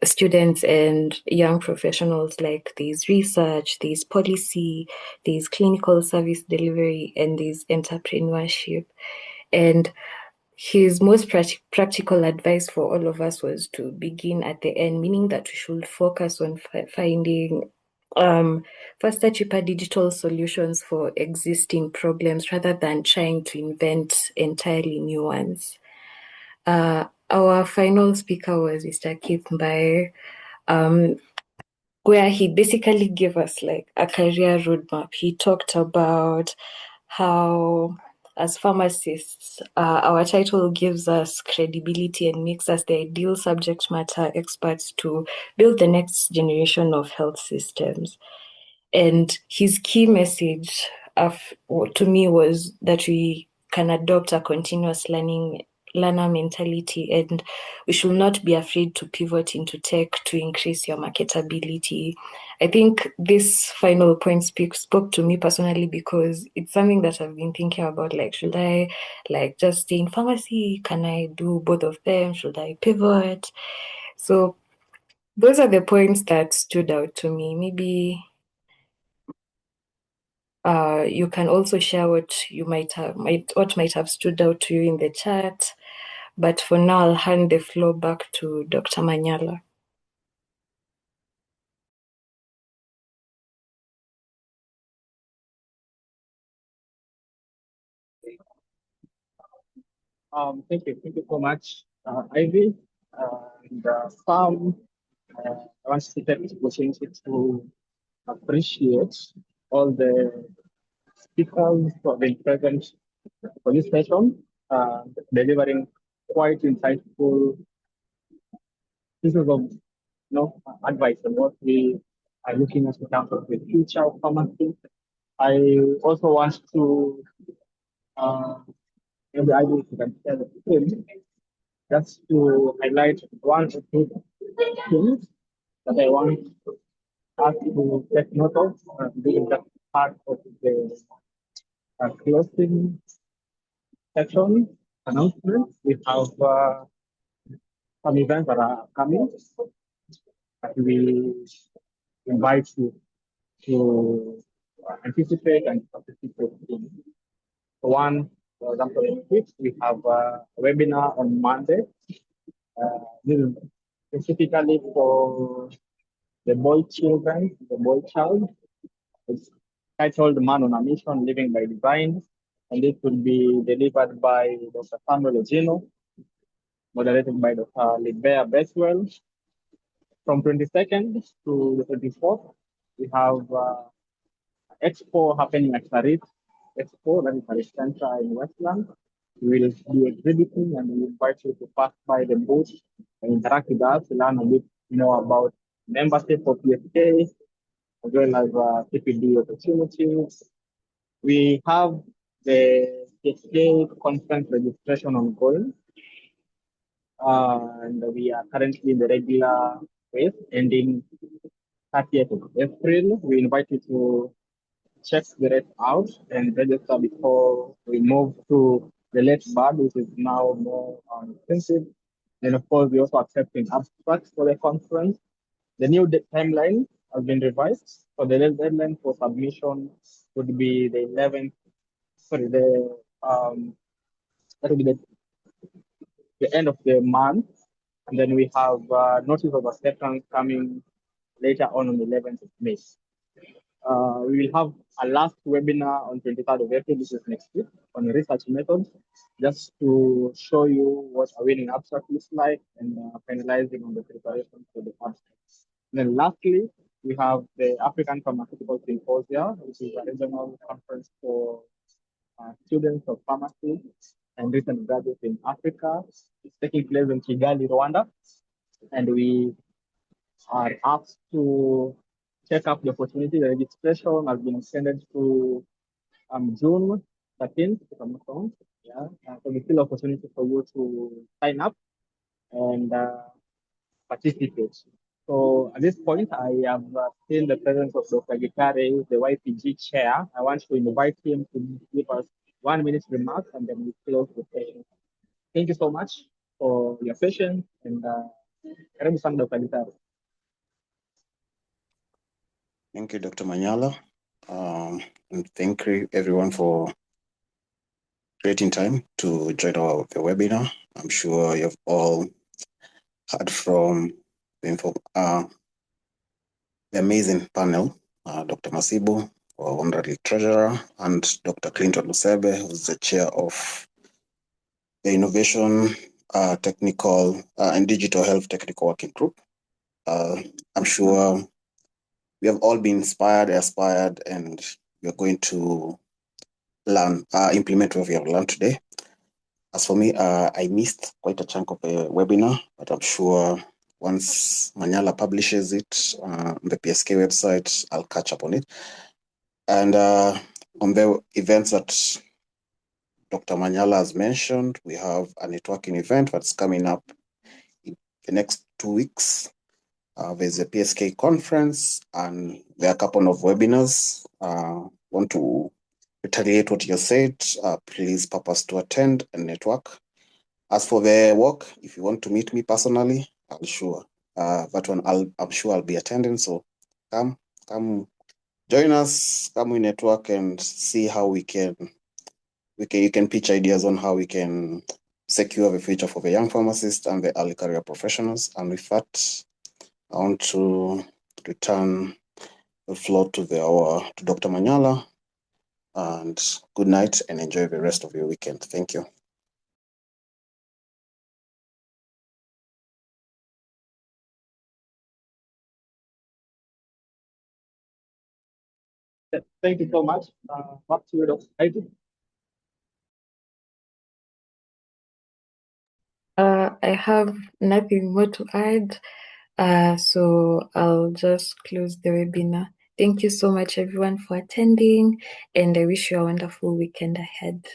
students and young professionals, like there's research, there's policy, there's clinical service delivery, and there's entrepreneurship. And his most practical advice for all of us was to begin at the end, meaning that we should focus on finding faster, cheaper digital solutions for existing problems rather than trying to invent entirely new ones. Our final speaker was Mr. Keith Mbaye, where he basically gave us like a career roadmap. He talked about how, as pharmacists, our title gives us credibility and makes us the ideal subject matter experts to build the next generation of health systems. And his key message to me was that we can adopt a continuous learner mentality, and we should not be afraid to pivot into tech to increase your marketability. I think this final point spoke to me personally, because it's something that I've been thinking about, like, should I just stay in pharmacy? Can I do both of them? Should I pivot? So those are the points that stood out to me. Maybe you can also share what might have stood out to you in the chat. But for now, I'll hand the floor back to Dr. Manyala. Thank you so much, Ivy. And Sam, I want to take this opportunity to appreciate all the speakers who have been present for this session, delivering quite insightful pieces of advice on what we are looking at in terms of the future of pharmacy. I also want to maybe I will share the screen just to highlight one or two things that I want us to take note of being that part of the closing section announcement. We have some events that are coming that we invite you to anticipate and participate in. One, for example, next week, we have a webinar on Monday. This is specifically for the boy child. It's titled Man on a Mission, Living by Design. and it will be delivered by Dr. Samuel Ogino, moderated by Dr. Libea Beswell. From 22nd to the 24th, we have Expo happening at Sarit Expo, that is Sarit Center in Westland. We will be exhibiting and we invite you to pass by the booth and interact with us, learn a bit more about membership of PSK, as well as CPD opportunities. We have the PSK conference registration ongoing, and we are currently in the regular phase, ending 30th of April. We invite you to check the rate out and register before we move to the late bird, which is now more expensive. And of course, we also accepting abstracts for the conference. The new timeline has been revised. So the deadline for submission would be the 11th, sorry, that would be the end of the month. And then we have notice of acceptance coming later on the 11th of May. We will have a last webinar on 23rd of April, this is next week, on research methods, just to show you what a winning abstract looks like and finalizing on the preparation for the abstracts. And then lastly, we have the African Pharmaceutical Symposia, which is a regional conference for students of pharmacy and recent graduates in Africa. It's taking place in Kigali, Rwanda, and we are asked to check up the opportunity. The registration has been extended to June 13th, if I'm not wrong. Yeah, so there's still opportunity for you to sign up and participate. So at this point, I have seen the presence of Dr. Gitare, the YPG chair. I want to invite him to give us 1 minute remarks and then we close the session. Thank you so much for your patience and karibu sana Dr. Gitare. Thank you, Dr. Manyala. And thank you everyone for creating time to join the webinar. I'm sure you've all heard from the amazing panel, Dr. Masibo, our honorary treasurer, and Dr. Clinton Musebe, who's the chair of the Innovation Technical and Digital Health Technical Working Group. I'm sure we have all been inspired, and we're going to learn, implement what we have learned today. As for me, I missed quite a chunk of the webinar, but I'm sure once Manyala publishes it on the PSK website, I'll catch up on it. And on the events that Dr. Manyala has mentioned, we have a networking event that's coming up in the next 2 weeks. There's a PSK conference, and there are a couple of webinars. Want to retaliate what you said, please purpose to attend and network. As for the work, if you want to meet me personally, I'm sure that one I'm sure I'll be attending. So come join us, come we network and see how you can pitch ideas on how we can secure the future for the young pharmacists and the early career professionals. And with that, I want to return the floor to Dr. Manyala. And good night and enjoy the rest of your weekend. Thank you. Thank you so much. Back to you, Dr. Ivy. I have nothing more to add, so I'll just close the webinar. Thank you so much, everyone, for attending, and I wish you a wonderful weekend ahead.